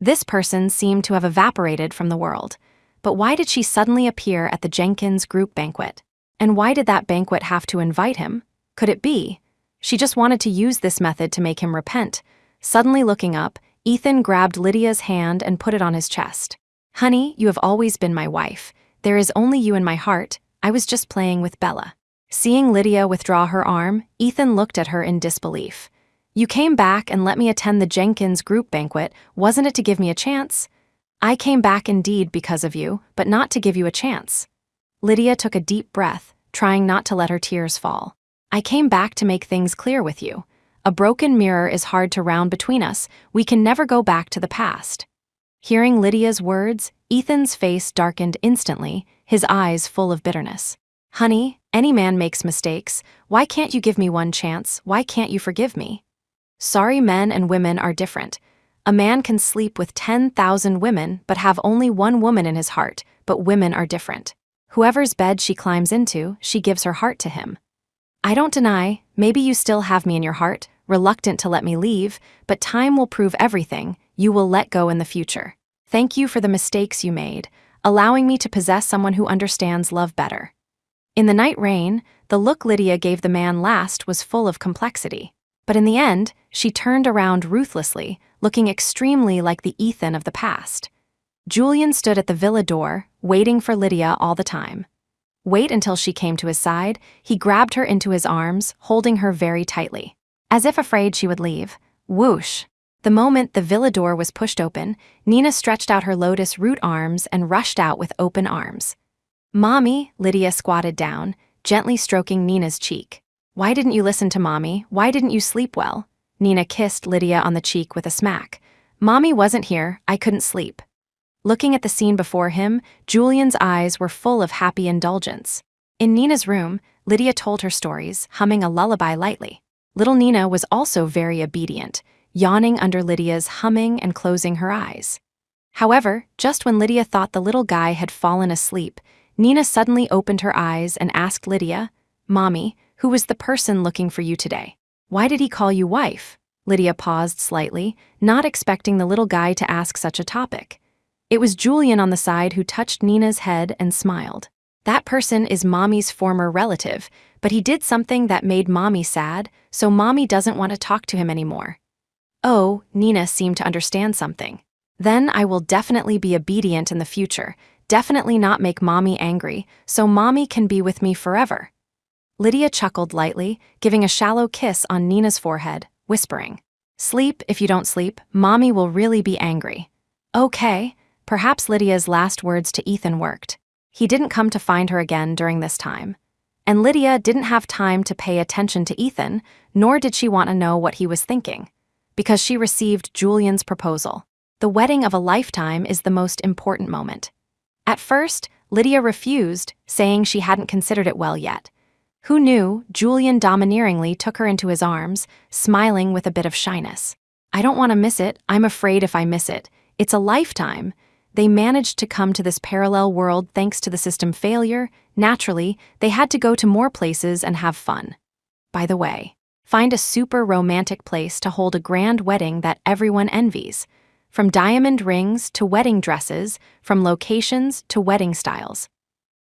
This person seemed to have evaporated from the world. But why did she suddenly appear at the Jenkins group banquet? And why did that banquet have to invite him? Could it be? She just wanted to use this method to make him repent. Suddenly looking up, Ethan grabbed Lydia's hand and put it on his chest. Honey, you have always been my wife. There is only you in my heart. I was just playing with Bella. Seeing Lydia withdraw her arm, Ethan looked at her in disbelief. You came back and let me attend the Jenkins group banquet, wasn't it to give me a chance? I came back indeed because of you, but not to give you a chance. Lydia took a deep breath, trying not to let her tears fall. I came back to make things clear with you. A broken mirror is hard to round between us. We can never go back to the past." Hearing Lydia's words, Ethan's face darkened instantly, his eyes full of bitterness. "Honey, any man makes mistakes. Why can't you give me one chance? Why can't you forgive me?" Sorry, men and women are different. A man can sleep with 10,000 women but have only one woman in his heart, but women are different. Whoever's bed she climbs into, she gives her heart to him. "I don't deny, maybe you still have me in your heart, reluctant to let me leave, but time will prove everything. You will let go in the future. Thank you for the mistakes you made, allowing me to possess someone who understands love better." In the night rain, the look Lydia gave the man last was full of complexity. But in the end, she turned around ruthlessly, looking extremely like the Ethan of the past. Julian stood at the villa door, waiting for Lydia all the time. Wait until she came to his side, he grabbed her into his arms, holding her very tightly. As if afraid she would leave. Whoosh! The moment the villa door was pushed open, Nina stretched out her lotus root arms and rushed out with open arms. "Mommy," Lydia squatted down, gently stroking Nina's cheek. "Why didn't you listen to Mommy? Why didn't you sleep well?" Nina kissed Lydia on the cheek with a smack. "Mommy wasn't here, I couldn't sleep." Looking at the scene before him, Julian's eyes were full of happy indulgence. In Nina's room, Lydia told her stories, humming a lullaby lightly. Little Nina was also very obedient, yawning under Lydia's humming and closing her eyes. However, just when Lydia thought the little guy had fallen asleep, Nina suddenly opened her eyes and asked Lydia, "Mommy, who was the person looking for you today? Why did he call you wife?" Lydia paused slightly, not expecting the little guy to ask such a topic. It was Julian on the side who touched Nina's head and smiled. "That person is Mommy's former relative, but he did something that made Mommy sad, so Mommy doesn't want to talk to him anymore." "Oh," Nina seemed to understand something. "Then I will definitely be obedient in the future, definitely not make Mommy angry, so Mommy can be with me forever." Lydia chuckled lightly, giving a shallow kiss on Nina's forehead, whispering, "Sleep if you don't sleep, Mommy will really be angry." Okay, perhaps Lydia's last words to Ethan worked. He didn't come to find her again during this time. And Lydia didn't have time to pay attention to Ethan, nor did she want to know what he was thinking. Because she received Julian's proposal. The wedding of a lifetime is the most important moment. At first, Lydia refused, saying she hadn't considered it well yet. Who knew, Julian domineeringly took her into his arms, smiling with a bit of shyness. "I don't want to miss it, I'm afraid if I miss it. It's a lifetime." They managed to come to this parallel world thanks to the system failure. Naturally, they had to go to more places and have fun. By the way, find a super romantic place to hold a grand wedding that everyone envies. From diamond rings to wedding dresses, from locations to wedding styles.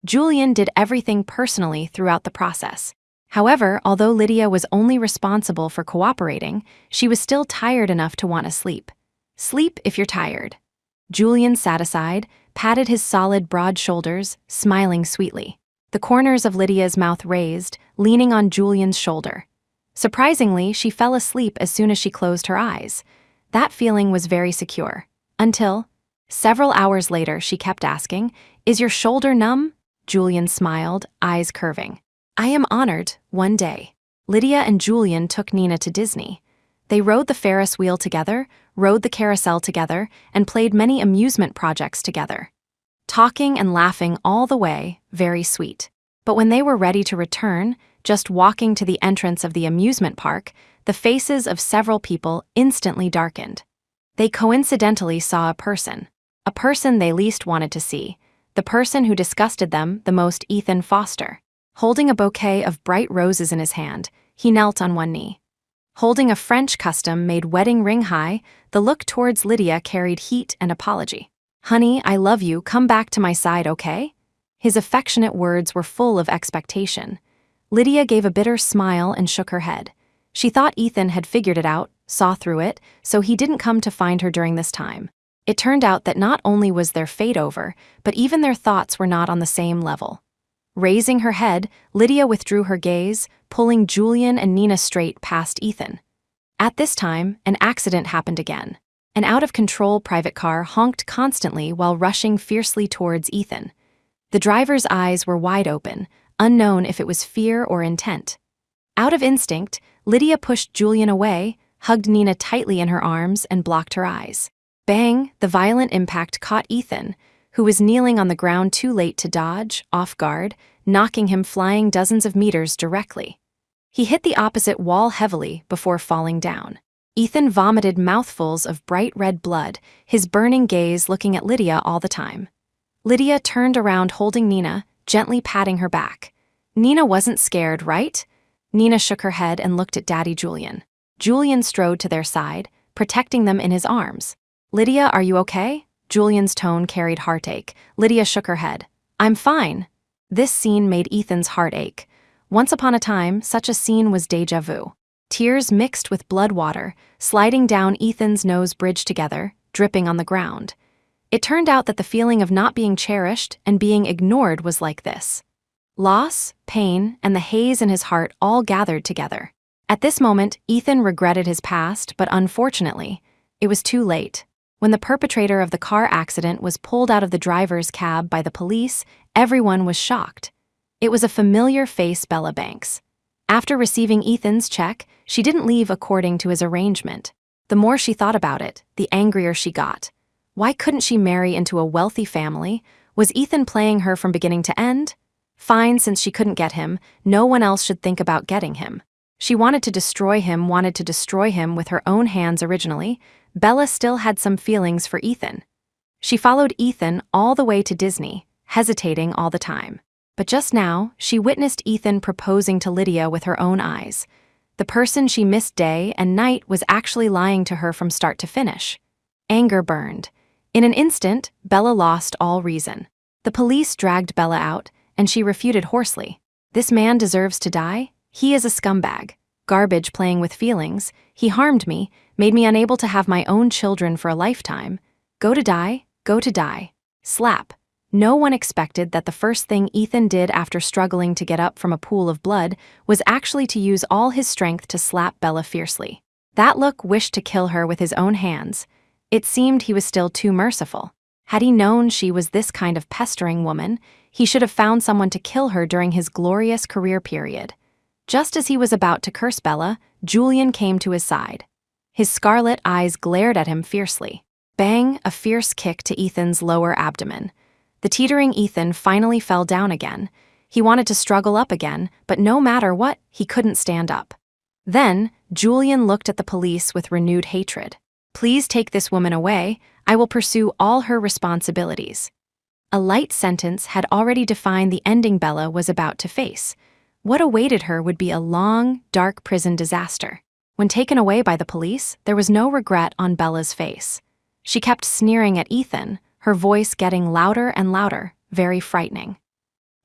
Julian did everything personally throughout the process. However, although Lydia was only responsible for cooperating, she was still tired enough to want to sleep. Sleep if you're tired. Julian sat aside, patted his solid, broad shoulders, smiling sweetly. The corners of Lydia's mouth raised, leaning on Julian's shoulder. Surprisingly, she fell asleep as soon as she closed her eyes. That feeling was very secure. Until, several hours later, she kept asking, "Is your shoulder numb?" Julian smiled, eyes curving. "I am honored, one day." Lydia and Julian took Nina to Disney. They rode the Ferris wheel together, rode the carousel together, and played many amusement projects together. Talking and laughing all the way, very sweet. But when they were ready to return, just walking to the entrance of the amusement park, the faces of several people instantly darkened. They coincidentally saw a person they least wanted to see, the person who disgusted them the most, Ethan Foster. Holding a bouquet of bright roses in his hand, he knelt on one knee. Holding a French custom-made wedding ring high, the look towards Lydia carried heat and apology. "Honey, I love you, come back to my side, okay?" His affectionate words were full of expectation. Lydia gave a bitter smile and shook her head. She thought Ethan had figured it out, saw through it, so he didn't come to find her during this time. It turned out that not only was their fate over, but even their thoughts were not on the same level. Raising her head, Lydia withdrew her gaze, pulling Julian and Nina straight past Ethan. At this time, an accident happened again. An out-of-control private car honked constantly while rushing fiercely towards Ethan. The driver's eyes were wide open, unknown if it was fear or intent. Out of instinct, Lydia pushed Julian away, hugged Nina tightly in her arms, and blocked her eyes. Bang! The violent impact caught Ethan, who was kneeling on the ground too late to dodge, off guard, knocking him flying dozens of meters directly. He hit the opposite wall heavily before falling down. Ethan vomited mouthfuls of bright red blood, his burning gaze looking at Lydia all the time. Lydia turned around holding Nina, gently patting her back. Nina wasn't scared, right? Nina shook her head and looked at Daddy Julian. Julian strode to their side, protecting them in his arms. Lydia, are you okay? Julian's tone carried heartache. Lydia shook her head. I'm fine. This scene made Ethan's heart ache. Once upon a time, such a scene was déjà vu. Tears mixed with blood water, sliding down Ethan's nose bridged together, dripping on the ground. It turned out that the feeling of not being cherished and being ignored was like this. Loss, pain, and the haze in his heart all gathered together. At this moment, Ethan regretted his past, but unfortunately, it was too late. When the perpetrator of the car accident was pulled out of the driver's cab by the police, everyone was shocked. It was a familiar face, Bella Banks. After receiving Ethan's check, she didn't leave according to his arrangement. The more she thought about it, the angrier she got. Why couldn't she marry into a wealthy family? Was Ethan playing her from beginning to end? Fine, since she couldn't get him, no one else should think about getting him. She wanted to destroy him with her own hands originally. Bella still had some feelings for Ethan. She followed Ethan all the way to Disney, hesitating all the time. But just now, she witnessed Ethan proposing to Lydia with her own eyes. The person she missed day and night was actually lying to her from start to finish. Anger burned. In an instant, Bella lost all reason. The police dragged Bella out, and she refuted hoarsely. This man deserves to die? He is a scumbag. Garbage playing with feelings. He harmed me, made me unable to have my own children for a lifetime. Go to die, go to die. Slap. No one expected that the first thing Ethan did after struggling to get up from a pool of blood was actually to use all his strength to slap Bella fiercely. That look wished to kill her with his own hands. It seemed he was still too merciful. Had he known she was this kind of pestering woman, he should have found someone to kill her during his glorious career period. Just as he was about to curse Bella, Julian came to his side. His scarlet eyes glared at him fiercely. Bang, a fierce kick to Ethan's lower abdomen. The teetering Ethan finally fell down again. He wanted to struggle up again, but no matter what, he couldn't stand up. Then, Julian looked at the police with renewed hatred. Please take this woman away. I will pursue all her responsibilities. A light sentence had already defined the ending Bella was about to face. What awaited her would be a long, dark prison disaster. When taken away by the police, there was no regret on Bella's face. She kept sneering at Ethan, her voice getting louder and louder, very frightening.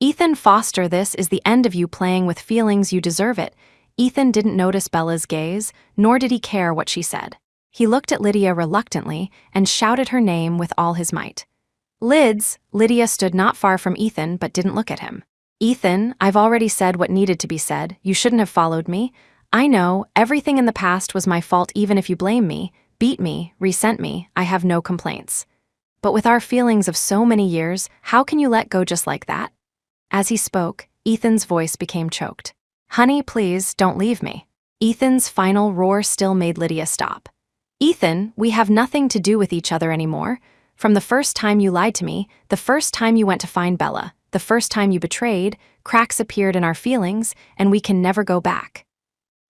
Ethan Foster, this is the end of you playing with feelings, you deserve it. Ethan didn't notice Bella's gaze, nor did he care what she said. He looked at Lydia reluctantly and shouted her name with all his might. Lids! Lydia stood not far from Ethan but didn't look at him. Ethan, I've already said what needed to be said. You shouldn't have followed me. I know, everything in the past was my fault. Even if you blame me, beat me, resent me, I have no complaints. But with our feelings of so many years, how can you let go just like that? As he spoke, Ethan's voice became choked. Honey, please, don't leave me. Ethan's final roar still made Lydia stop. Ethan, we have nothing to do with each other anymore. From the first time you lied to me, the first time you went to find Bella, the first time you betrayed, cracks appeared in our feelings, and we can never go back.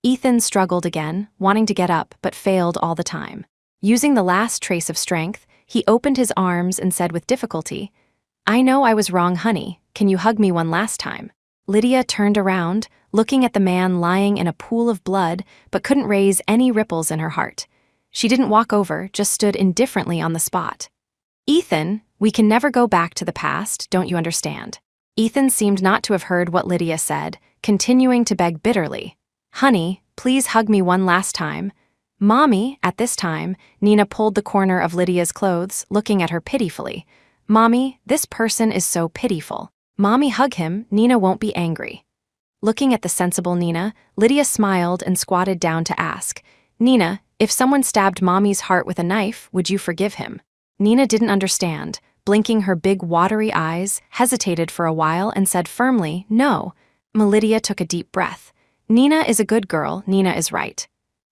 Ethan struggled again, wanting to get up, but failed all the time. Using the last trace of strength, he opened his arms and said with difficulty, I know I was wrong, honey. Can you hug me one last time? Lydia turned around, looking at the man lying in a pool of blood, but couldn't raise any ripples in her heart. She didn't walk over, just stood indifferently on the spot. Ethan, we can never go back to the past, don't you understand? Ethan seemed not to have heard what Lydia said, continuing to beg bitterly. Honey, please hug me one last time. Mommy, at this time, Nina pulled the corner of Lydia's clothes, looking at her pitifully. Mommy, this person is so pitiful. Mommy, hug him, Nina won't be angry. Looking at the sensible Nina, Lydia smiled and squatted down to ask, Nina, if someone stabbed Mommy's heart with a knife, would you forgive him? Nina didn't understand, blinking her big watery eyes, hesitated for a while and said firmly, no. Lydia took a deep breath. Nina is a good girl, Nina is right.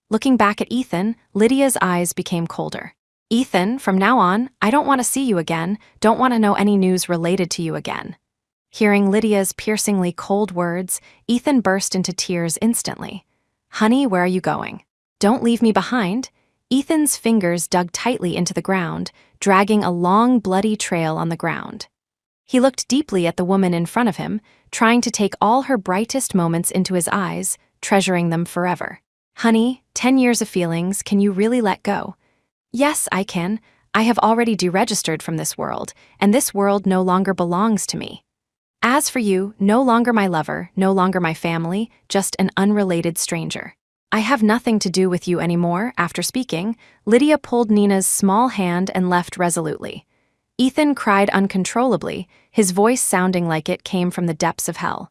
Looking back at Ethan, Lydia's eyes became colder. Ethan, from now on, I don't want to see you again, don't want to know any news related to you again. Hearing Lydia's piercingly cold words, Ethan burst into tears instantly. Honey, where are you going? Don't leave me behind. Ethan's fingers dug tightly into the ground, dragging a long, bloody trail on the ground. He looked deeply at the woman in front of him, trying to take all her brightest moments into his eyes, treasuring them forever. Honey, 10 years of feelings, can you really let go? Yes, I can. I have already deregistered from this world, and this world no longer belongs to me. As for you, no longer my lover, no longer my family, just an unrelated stranger. I have nothing to do with you anymore. After speaking, Lydia pulled Nina's small hand and left resolutely. Ethan cried uncontrollably, his voice sounding like it came from the depths of hell.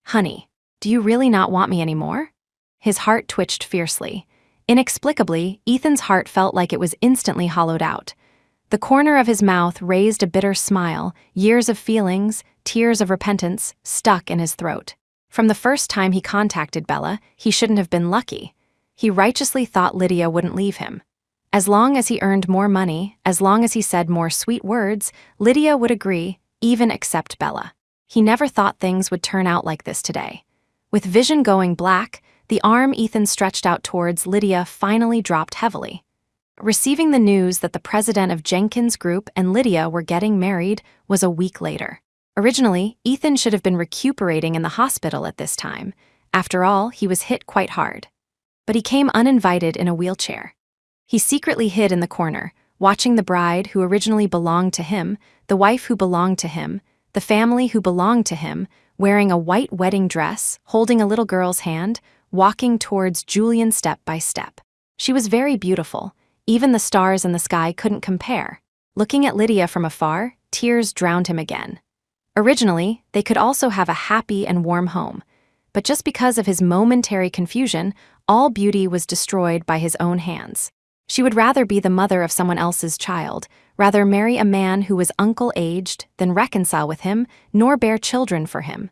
Honey, do you really not want me anymore? His heart twitched fiercely. Inexplicably, Ethan's heart felt like it was instantly hollowed out. The corner of his mouth raised a bitter smile, years of feelings, tears of repentance, stuck in his throat. From the first time he contacted Bella, he shouldn't have been lucky. He righteously thought Lydia wouldn't leave him. As long as he earned more money, as long as he said more sweet words, Lydia would agree, even accept Bella. He never thought things would turn out like this today. With vision going black, the arm Ethan stretched out towards Lydia finally dropped heavily. Receiving the news that the president of Jenkins Group and Lydia were getting married was a week later. Originally, Ethan should have been recuperating in the hospital at this time. After all, he was hit quite hard. But he came uninvited in a wheelchair. He secretly hid in the corner, watching the bride who originally belonged to him, the wife who belonged to him, the family who belonged to him, wearing a white wedding dress, holding a little girl's hand, walking towards Julian step by step. She was very beautiful. Even the stars in the sky couldn't compare. Looking at Lydia from afar, tears drowned him again. Originally, they could also have a happy and warm home. But just because of his momentary confusion, all beauty was destroyed by his own hands. She would rather be the mother of someone else's child, rather marry a man who was uncle-aged than reconcile with him, nor bear children for him.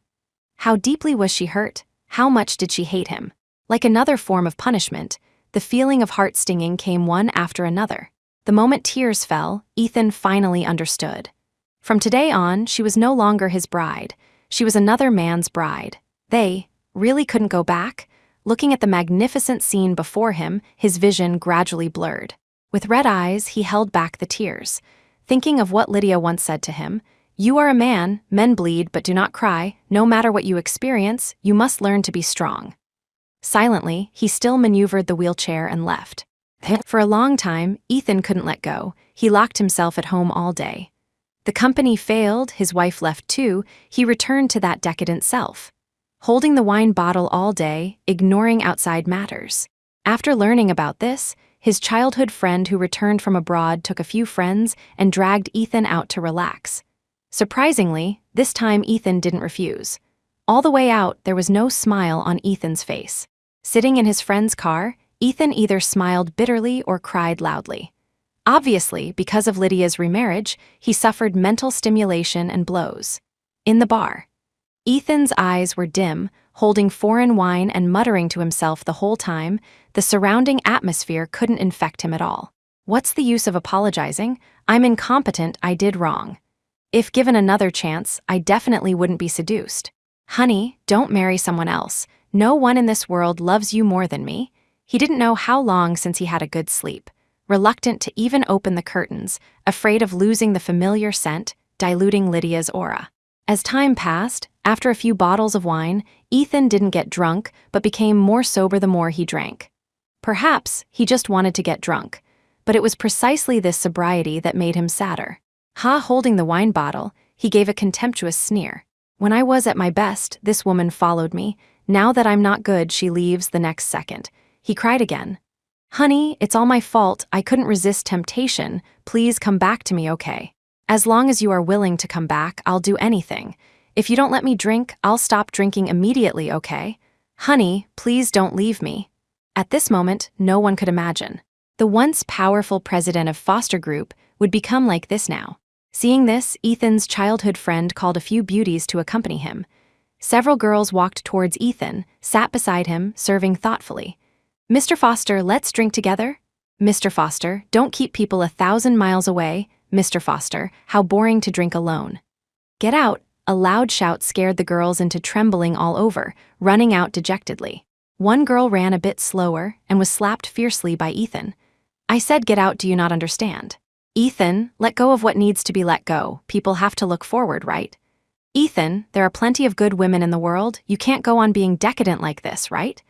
How deeply was she hurt? How much did she hate him? Like another form of punishment, the feeling of heart stinging came one after another. The moment tears fell, Ethan finally understood. From today on, she was no longer his bride. She was another man's bride. They really couldn't go back. Looking at the magnificent scene before him, his vision gradually blurred. With red eyes, he held back the tears. Thinking of what Lydia once said to him, "You are a man, men bleed but do not cry. No matter what you experience, you must learn to be strong." Silently, he still maneuvered the wheelchair and left. For a long time, Ethan couldn't let go. He locked himself at home all day. The company failed, his wife left too, he returned to that decadent self. Holding the wine bottle all day, ignoring outside matters. After learning about this, his childhood friend who returned from abroad took a few friends and dragged Ethan out to relax. Surprisingly, this time Ethan didn't refuse. All the way out, there was no smile on Ethan's face. Sitting in his friend's car, Ethan either smiled bitterly or cried loudly. Obviously, because of Lydia's remarriage, he suffered mental stimulation and blows. In the bar, Ethan's eyes were dim, holding foreign wine and muttering to himself the whole time. The surrounding atmosphere couldn't infect him at all. What's the use of apologizing? I'm incompetent, I did wrong. If given another chance, I definitely wouldn't be seduced. Honey, don't marry someone else. No one in this world loves you more than me. He didn't know how long since he had a good sleep. Reluctant to even open the curtains, afraid of losing the familiar scent, diluting Lydia's aura. As time passed, after a few bottles of wine, Ethan didn't get drunk, but became more sober the more he drank. Perhaps he just wanted to get drunk, but it was precisely this sobriety that made him sadder. Holding the wine bottle, he gave a contemptuous sneer. When I was at my best, this woman followed me. Now that I'm not good, she leaves the next second. He cried again. Honey, it's all my fault. I couldn't resist temptation. Please come back to me, okay? As long as you are willing to come back, I'll do anything. If you don't let me drink, I'll stop drinking immediately, okay? Honey, please don't leave me. At this moment, no one could imagine. The once powerful president of Foster Group would become like this now. Seeing this, Ethan's childhood friend called a few beauties to accompany him. Several girls walked towards Ethan, sat beside him, serving thoughtfully. Mr. Foster, let's drink together? Mr. Foster, don't keep people 1,000 miles away. Mr. Foster, how boring to drink alone. Get out! A loud shout scared the girls into trembling all over, running out dejectedly. One girl ran a bit slower and was slapped fiercely by Ethan. I said get out, do you not understand? Ethan, let go of what needs to be let go. People have to look forward, right? Ethan, there are plenty of good women in the world. You can't go on being decadent like this, right?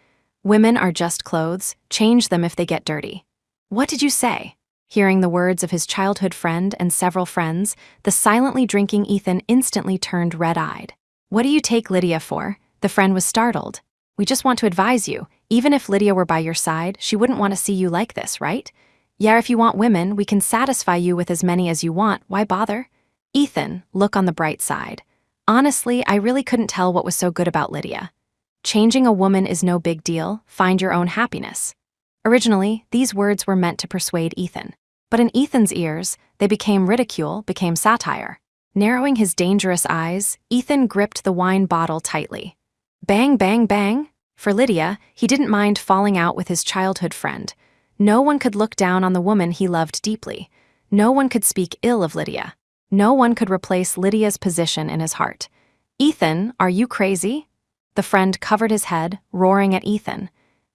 Women are just clothes. Change them if they get dirty. What did you say? Hearing the words of his childhood friend and several friends, the silently drinking Ethan instantly turned red-eyed. What do you take Lydia for? The friend was startled. We just want to advise you. Even if Lydia were by your side, she wouldn't want to see you like this, right? Yeah, if you want women, we can satisfy you with as many as you want. Why bother? Ethan, look on the bright side. Honestly, I really couldn't tell what was so good about Lydia. Changing a woman is no big deal. Find your own happiness. Originally, these words were meant to persuade Ethan. But in Ethan's ears, they became ridicule, became satire. Narrowing his dangerous eyes, Ethan gripped the wine bottle tightly. Bang, bang, bang. For Lydia, he didn't mind falling out with his childhood friend. No one could look down on the woman he loved deeply. No one could speak ill of Lydia. No one could replace Lydia's position in his heart. Ethan, are you crazy? The friend covered his head, roaring at Ethan.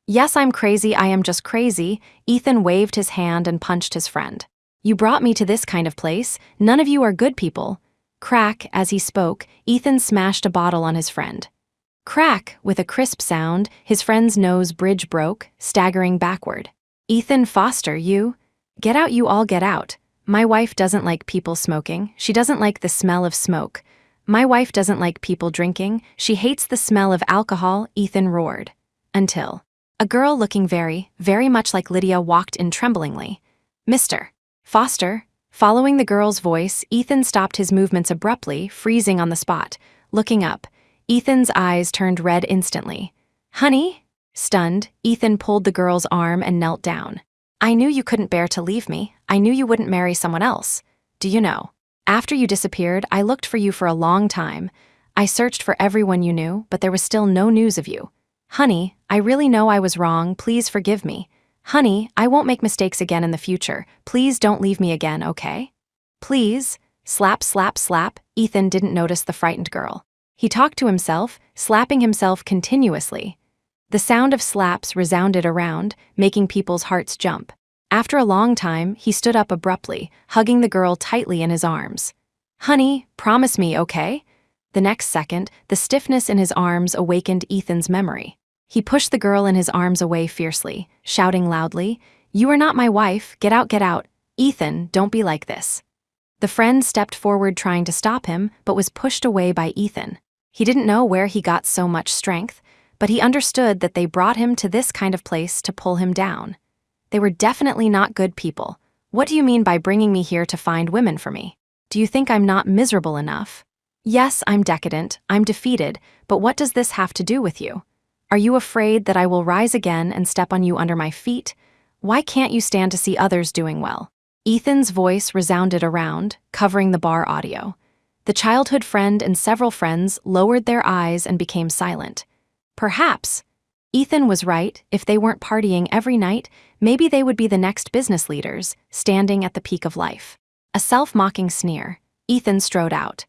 Yes, I'm crazy, I am just crazy. Ethan waved his hand and punched his friend. You brought me to this kind of place. None of you are good people. Crack, as he spoke, Ethan smashed a bottle on his friend. Crack, with a crisp sound, his friend's nose bridge broke, staggering backward. Ethan Foster, you? Get out, you all get out. My wife doesn't like people smoking. She doesn't like the smell of smoke. My wife doesn't like people drinking. She hates the smell of alcohol, Ethan roared. Until a girl looking very, very much like Lydia walked in tremblingly. Mr. Foster. Following the girl's voice, Ethan stopped his movements abruptly, freezing on the spot. Looking up, Ethan's eyes turned red instantly. Honey? Stunned, Ethan pulled the girl's arm and knelt down. I knew you couldn't bear to leave me. I knew you wouldn't marry someone else. Do you know? After you disappeared, I looked for you for a long time. I searched for everyone you knew, but there was still no news of you. Honey, I really know I was wrong. Please forgive me. Honey, I won't make mistakes again in the future. Please don't leave me again, okay? Please. Slap, slap, slap. Ethan didn't notice the frightened girl. He talked to himself, slapping himself continuously. The sound of slaps resounded around, making people's hearts jump. After a long time, he stood up abruptly, hugging the girl tightly in his arms. Honey, promise me, okay? The next second, the stiffness in his arms awakened Ethan's memory. He pushed the girl in his arms away fiercely, shouting loudly, You are not my wife, get out, get out. Ethan, don't be like this. The friend stepped forward trying to stop him, but was pushed away by Ethan. He didn't know where he got so much strength, but he understood that they brought him to this kind of place to pull him down. They were definitely not good people. What do you mean by bringing me here to find women for me? Do you think I'm not miserable enough? Yes, I'm decadent, I'm defeated, but what does this have to do with you? Are you afraid that I will rise again and step on you under my feet? Why can't you stand to see others doing well? Ethan's voice resounded around, covering the bar audio. The childhood friend and several friends lowered their eyes and became silent. Perhaps. Ethan was right. If they weren't partying every night, maybe they would be the next business leaders, standing at the peak of life. A self-mocking sneer. Ethan strode out.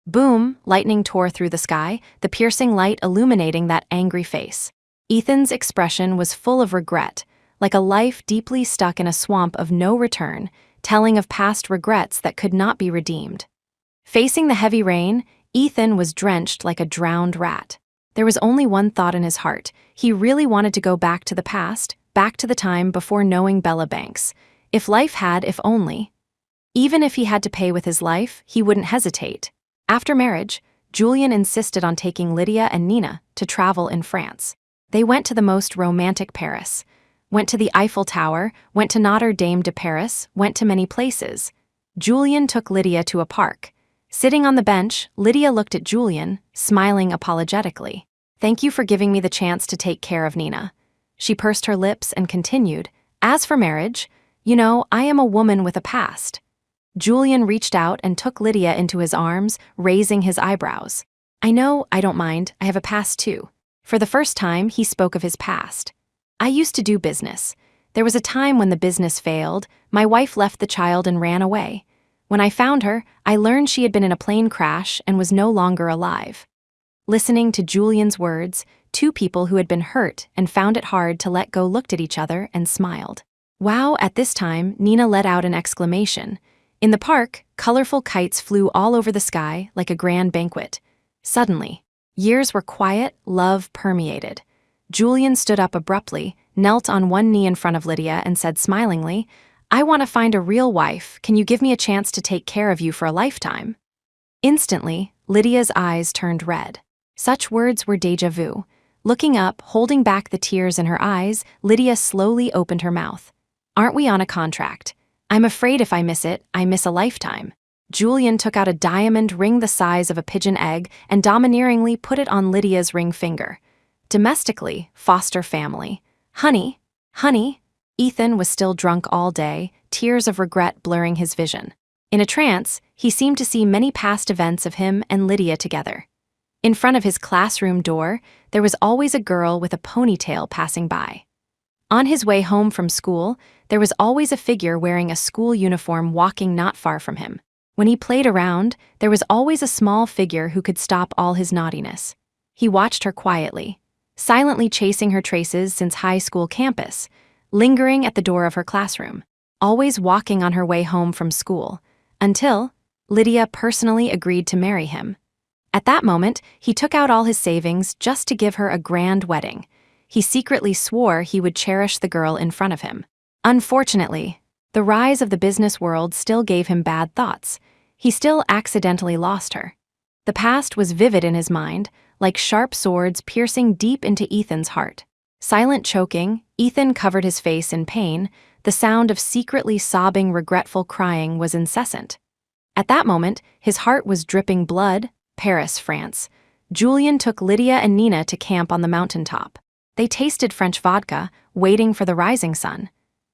Boom, lightning tore through the sky, the piercing light illuminating that angry face. Ethan's expression was full of regret, like a life deeply stuck in a swamp of no return, telling of past regrets that could not be redeemed. Facing the heavy rain, Ethan was drenched like a drowned rat. There was only one thought in his heart. He really wanted to go back to the past, back to the time before knowing Bella Banks. If life had, if only. Even if he had to pay with his life, he wouldn't hesitate. After marriage, Julian insisted on taking Lydia and Nina to travel in France. They went to the most romantic Paris, went to the Eiffel Tower, went to Notre Dame de Paris, went to many places. Julian took Lydia to a park. Sitting on the bench, Lydia looked at Julian, smiling apologetically. Thank you for giving me the chance to take care of Nina. She pursed her lips and continued, As for marriage, you know, I am a woman with a past. Julian reached out and took Lydia into his arms, raising his eyebrows. I know, I don't mind, I have a past too. For the first time, he spoke of his past. I used to do business. There was a time when the business failed, my wife left the child and ran away. When I found her, I learned she had been in a plane crash and was no longer alive. Listening to Julian's words, two people who had been hurt and found it hard to let go looked at each other and smiled. Wow, at this time, Nina let out an exclamation. In the park, colorful kites flew all over the sky like a grand banquet. Suddenly, years were quiet, love permeated. Julian stood up abruptly, knelt on one knee in front of Lydia and said smilingly, I want to find a real wife. Can you give me a chance to take care of you for a lifetime? Instantly, Lydia's eyes turned red. Such words were déjà vu. Looking up, holding back the tears in her eyes, Lydia slowly opened her mouth. Aren't we on a contract? I'm afraid if I miss it, I miss a lifetime. Julian took out a diamond ring the size of a pigeon egg and domineeringly put it on Lydia's ring finger. Domestically, foster family. Honey, honey. Ethan was still drunk all day, tears of regret blurring his vision. In a trance, he seemed to see many past events of him and Lydia together. In front of his classroom door, there was always a girl with a ponytail passing by. On his way home from school, there was always a figure wearing a school uniform walking not far from him. When he played around, there was always a small figure who could stop all his naughtiness. He watched her quietly, silently chasing her traces since high school campus, lingering at the door of her classroom, always walking on her way home from school, until Lydia personally agreed to marry him. At that moment, he took out all his savings just to give her a grand wedding. He secretly swore he would cherish the girl in front of him. Unfortunately, the rise of the business world still gave him bad thoughts. He still accidentally lost her. The past was vivid in his mind, like sharp swords piercing deep into Ethan's heart. Silent choking, Ethan covered his face in pain. The sound of secretly sobbing, regretful crying was incessant. At that moment, his heart was dripping blood. Paris, France. Julian took Lydia and Nina to camp on the mountaintop. They tasted French vodka, waiting for the rising sun.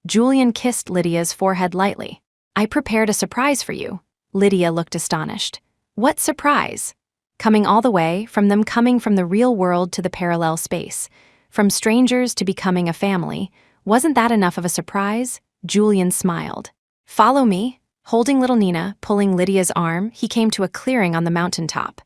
Julian kissed Lydia's forehead lightly. I prepared a surprise for you. Lydia looked astonished. What surprise? Coming all the way, coming from the real world to the parallel space. From strangers to becoming a family. Wasn't that enough of a surprise? Julian smiled. Follow me. Holding little Nina, pulling Lydia's arm, he came to a clearing on the mountaintop.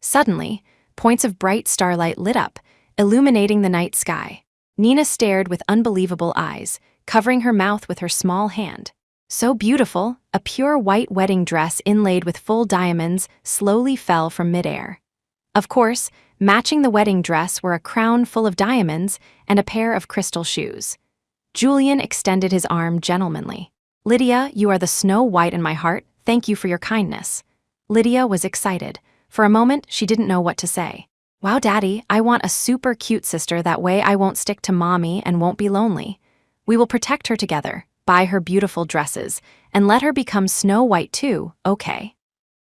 Suddenly, points of bright starlight lit up, illuminating the night sky. Nina stared with unbelievable eyes, covering her mouth with her small hand. So beautiful, a pure white wedding dress inlaid with full diamonds slowly fell from midair. Of course, matching the wedding dress were a crown full of diamonds and a pair of crystal shoes. Julian extended his arm gentlemanly. Lydia, you are the Snow White in my heart. Thank you for your kindness. Lydia was excited. For a moment, she didn't know what to say. Wow, Daddy, I want a super cute sister. That way I won't stick to Mommy and won't be lonely. We will protect her together, buy her beautiful dresses, and let her become Snow White too, okay?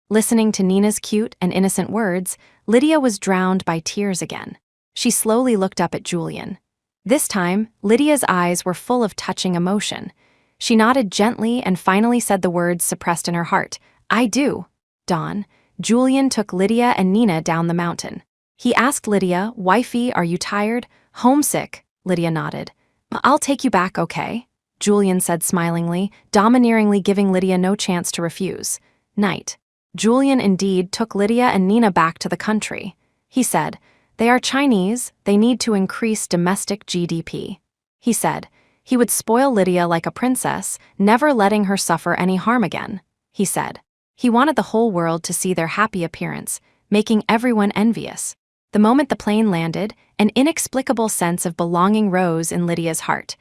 Listening to Nina's cute and innocent words, Lydia was drowned by tears again. She slowly looked up at Julian. This time, Lydia's eyes were full of touching emotion. She nodded gently and finally said the words suppressed in her heart. I do. Dawn. Julian took Lydia and Nina down the mountain. He asked Lydia, Wifey, are you tired? Homesick. Lydia nodded. I'll take you back, okay? Julian said smilingly, domineeringly giving Lydia no chance to refuse. Night. Julian indeed took Lydia and Nina back to the country. He said, they are Chinese, they need to increase domestic GDP. He said, he would spoil Lydia like a princess, never letting her suffer any harm again. He said, he wanted the whole world to see their happy appearance, making everyone envious. The moment the plane landed, an inexplicable sense of belonging rose in Lydia's heart.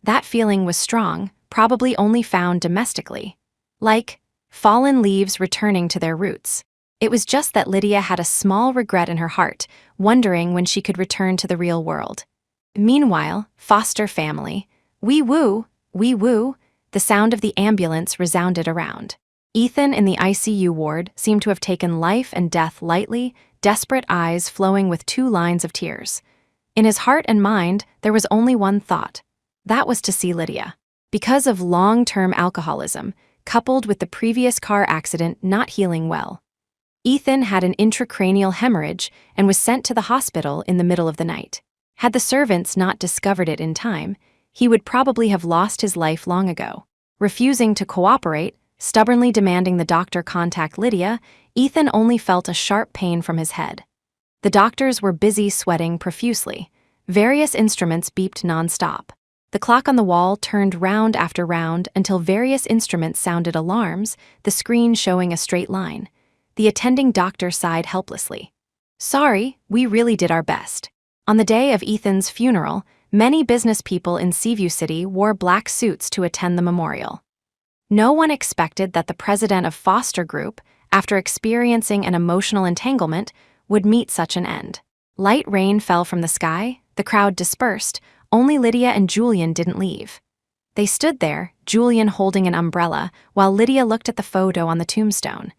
That feeling was strong, probably only found domestically. Like fallen leaves returning to their roots. It was just that Lydia had a small regret in her heart, wondering when she could return to the real world. Meanwhile, foster family. Wee woo, the sound of the ambulance resounded around. Ethan in the ICU ward seemed to have taken life and death lightly, desperate eyes flowing with 2 lines of tears. In his heart and mind, there was only one thought. That was to see Lydia. Because of long-term alcoholism, coupled with the previous car accident not healing well. Ethan had an intracranial hemorrhage and was sent to the hospital in the middle of the night. Had the servants not discovered it in time, he would probably have lost his life long ago. Refusing to cooperate, stubbornly demanding the doctor contact Lydia, Ethan only felt a sharp pain from his head. The doctors were busy sweating profusely. Various instruments beeped nonstop. The clock on the wall turned round after round until various instruments sounded alarms, the screen showing a straight line. The attending doctor sighed helplessly. "Sorry, we really did our best." On the day of Ethan's funeral, many business people in Seaview City wore black suits to attend the memorial. No one expected that the president of Foster Group, after experiencing an emotional entanglement, would meet such an end. Light rain fell from the sky, the crowd dispersed, only Lydia and Julian didn't leave. They stood there, Julian holding an umbrella, while Lydia looked at the photo on the tombstone.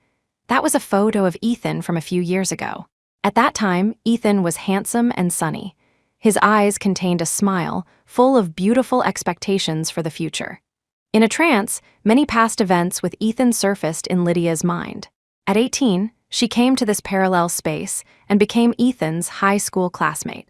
That was a photo of Ethan from a few years ago. At that time, Ethan was handsome and sunny. His eyes contained a smile, full of beautiful expectations for the future. In a trance, many past events with Ethan surfaced in Lydia's mind. At 18, she came to this parallel space and became Ethan's high school classmate.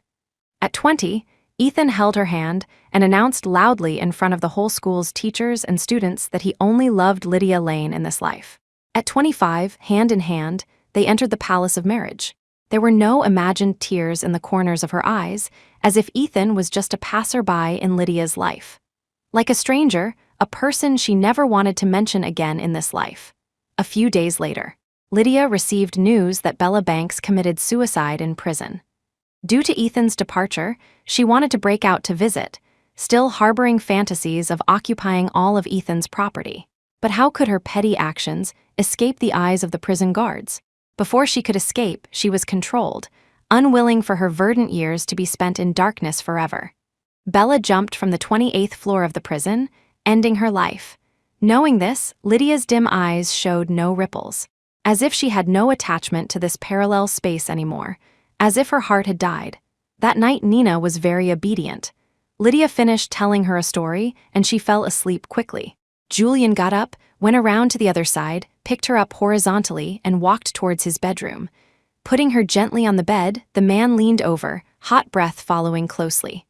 At 20, Ethan held her hand and announced loudly in front of the whole school's teachers and students that he only loved Lydia Lane in this life. At 25, hand in hand, they entered the palace of marriage. There were no imagined tears in the corners of her eyes, as if Ethan was just a passerby in Lydia's life. Like a stranger, a person she never wanted to mention again in this life. A few days later, Lydia received news that Bella Banks committed suicide in prison. Due to Ethan's departure, she wanted to break out to visit, still harboring fantasies of occupying all of Ethan's property. But how could her petty actions escape the eyes of the prison guards? Before she could escape, she was controlled, unwilling for her verdant years to be spent in darkness forever. Bella jumped from the 28th floor of the prison, ending her life. Knowing this, Lydia's dim eyes showed no ripples, as if she had no attachment to this parallel space anymore, as if her heart had died. That night Nina was very obedient. Lydia finished telling her a story, and she fell asleep quickly. Julian got up, went around to the other side, picked her up horizontally, and walked towards his bedroom. Putting her gently on the bed, the man leaned over, hot breath following closely.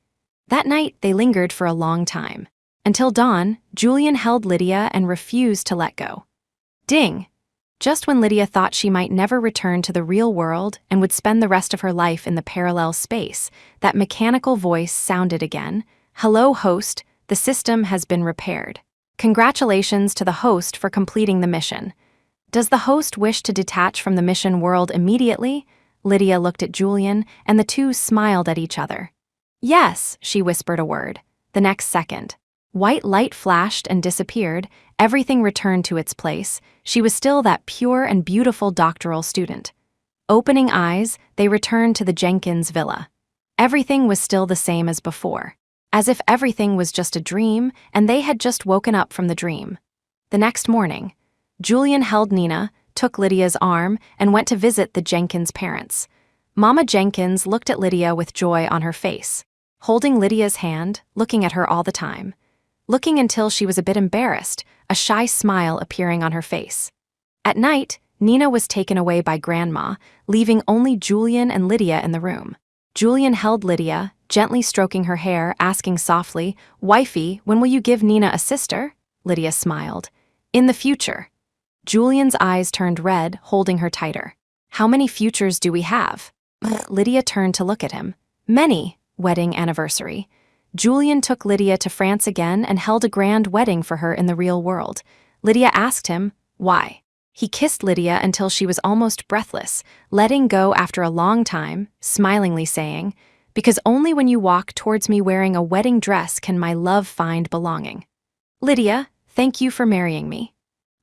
That night, they lingered for a long time. Until dawn, Julian held Lydia and refused to let go. Ding! Just when Lydia thought she might never return to the real world and would spend the rest of her life in the parallel space, that mechanical voice sounded again. "Hello, host, the system has been repaired. Congratulations to the host for completing the mission. Does the host wish to detach from the mission world immediately?" Lydia looked at Julian, and the two smiled at each other. "Yes," she whispered a word. The next second, white light flashed and disappeared, everything returned to its place. She was still that pure and beautiful doctoral student. Opening eyes, they returned to the Jenkins villa. Everything was still the same as before, as if everything was just a dream and they had just woken up from the dream. The next morning, Julian held Nina, took Lydia's arm, and went to visit the Jenkins parents. Mama Jenkins looked at Lydia with joy on her face, holding Lydia's hand, looking at her all the time. Looking until she was a bit embarrassed, a shy smile appearing on her face. At night, Nina was taken away by Grandma, leaving only Julian and Lydia in the room. Julian held Lydia, gently stroking her hair, asking softly, "Wifey, when will you give Nina a sister?" Lydia smiled. "In the future." Julian's eyes turned red, holding her tighter. "How many futures do we have?" Lydia turned to look at him. "Many. Wedding anniversary." Julian took Lydia to France again and held a grand wedding for her in the real world. Lydia asked him, "Why?" He kissed Lydia until she was almost breathless, letting go after a long time, smilingly saying, "Because only when you walk towards me wearing a wedding dress can my love find belonging." "Lydia, thank you for marrying me."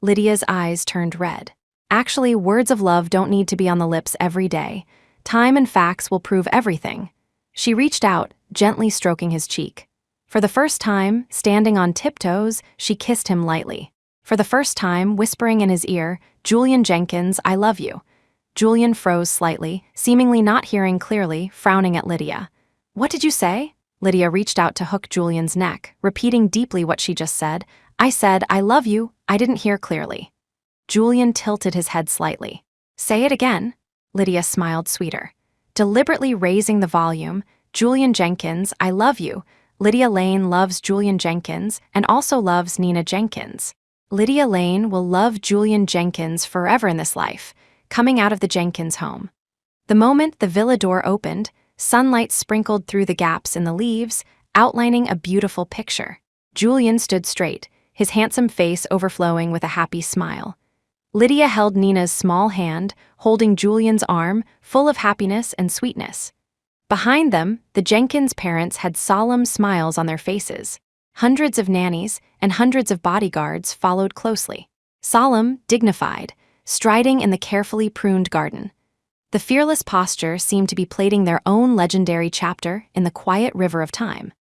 Lydia's eyes turned red. Actually, words of love don't need to be on the lips every day. Time and facts will prove everything. She reached out, gently stroking his cheek. For the first time, standing on tiptoes, she kissed him lightly. For the first time, whispering in his ear, "Julian Jenkins, I love you." Julian froze slightly, seemingly not hearing clearly, frowning at Lydia. "What did you say?" Lydia reached out to hook Julian's neck, repeating deeply what she just said. "I said, I love you, I didn't hear clearly." Julian tilted his head slightly. Say it again. Lydia smiled sweeter. Deliberately raising the volume, Julian Jenkins, I love you. Lydia Lane loves Julian Jenkins and also loves Nina Jenkins. Lydia Lane will love Julian Jenkins forever in this life, coming out of the Jenkins home. The moment the villa door opened, sunlight sprinkled through the gaps in the leaves, outlining a beautiful picture. Julian stood straight, his handsome face overflowing with a happy smile. Lydia held Nina's small hand, holding Julian's arm, full of happiness and sweetness. Behind them, the Jenkins parents had solemn smiles on their faces. Hundreds of nannies and hundreds of bodyguards followed closely. Solemn, dignified, striding in the carefully pruned garden. The fearless posture seemed to be plating their own legendary chapter in the quiet river of time.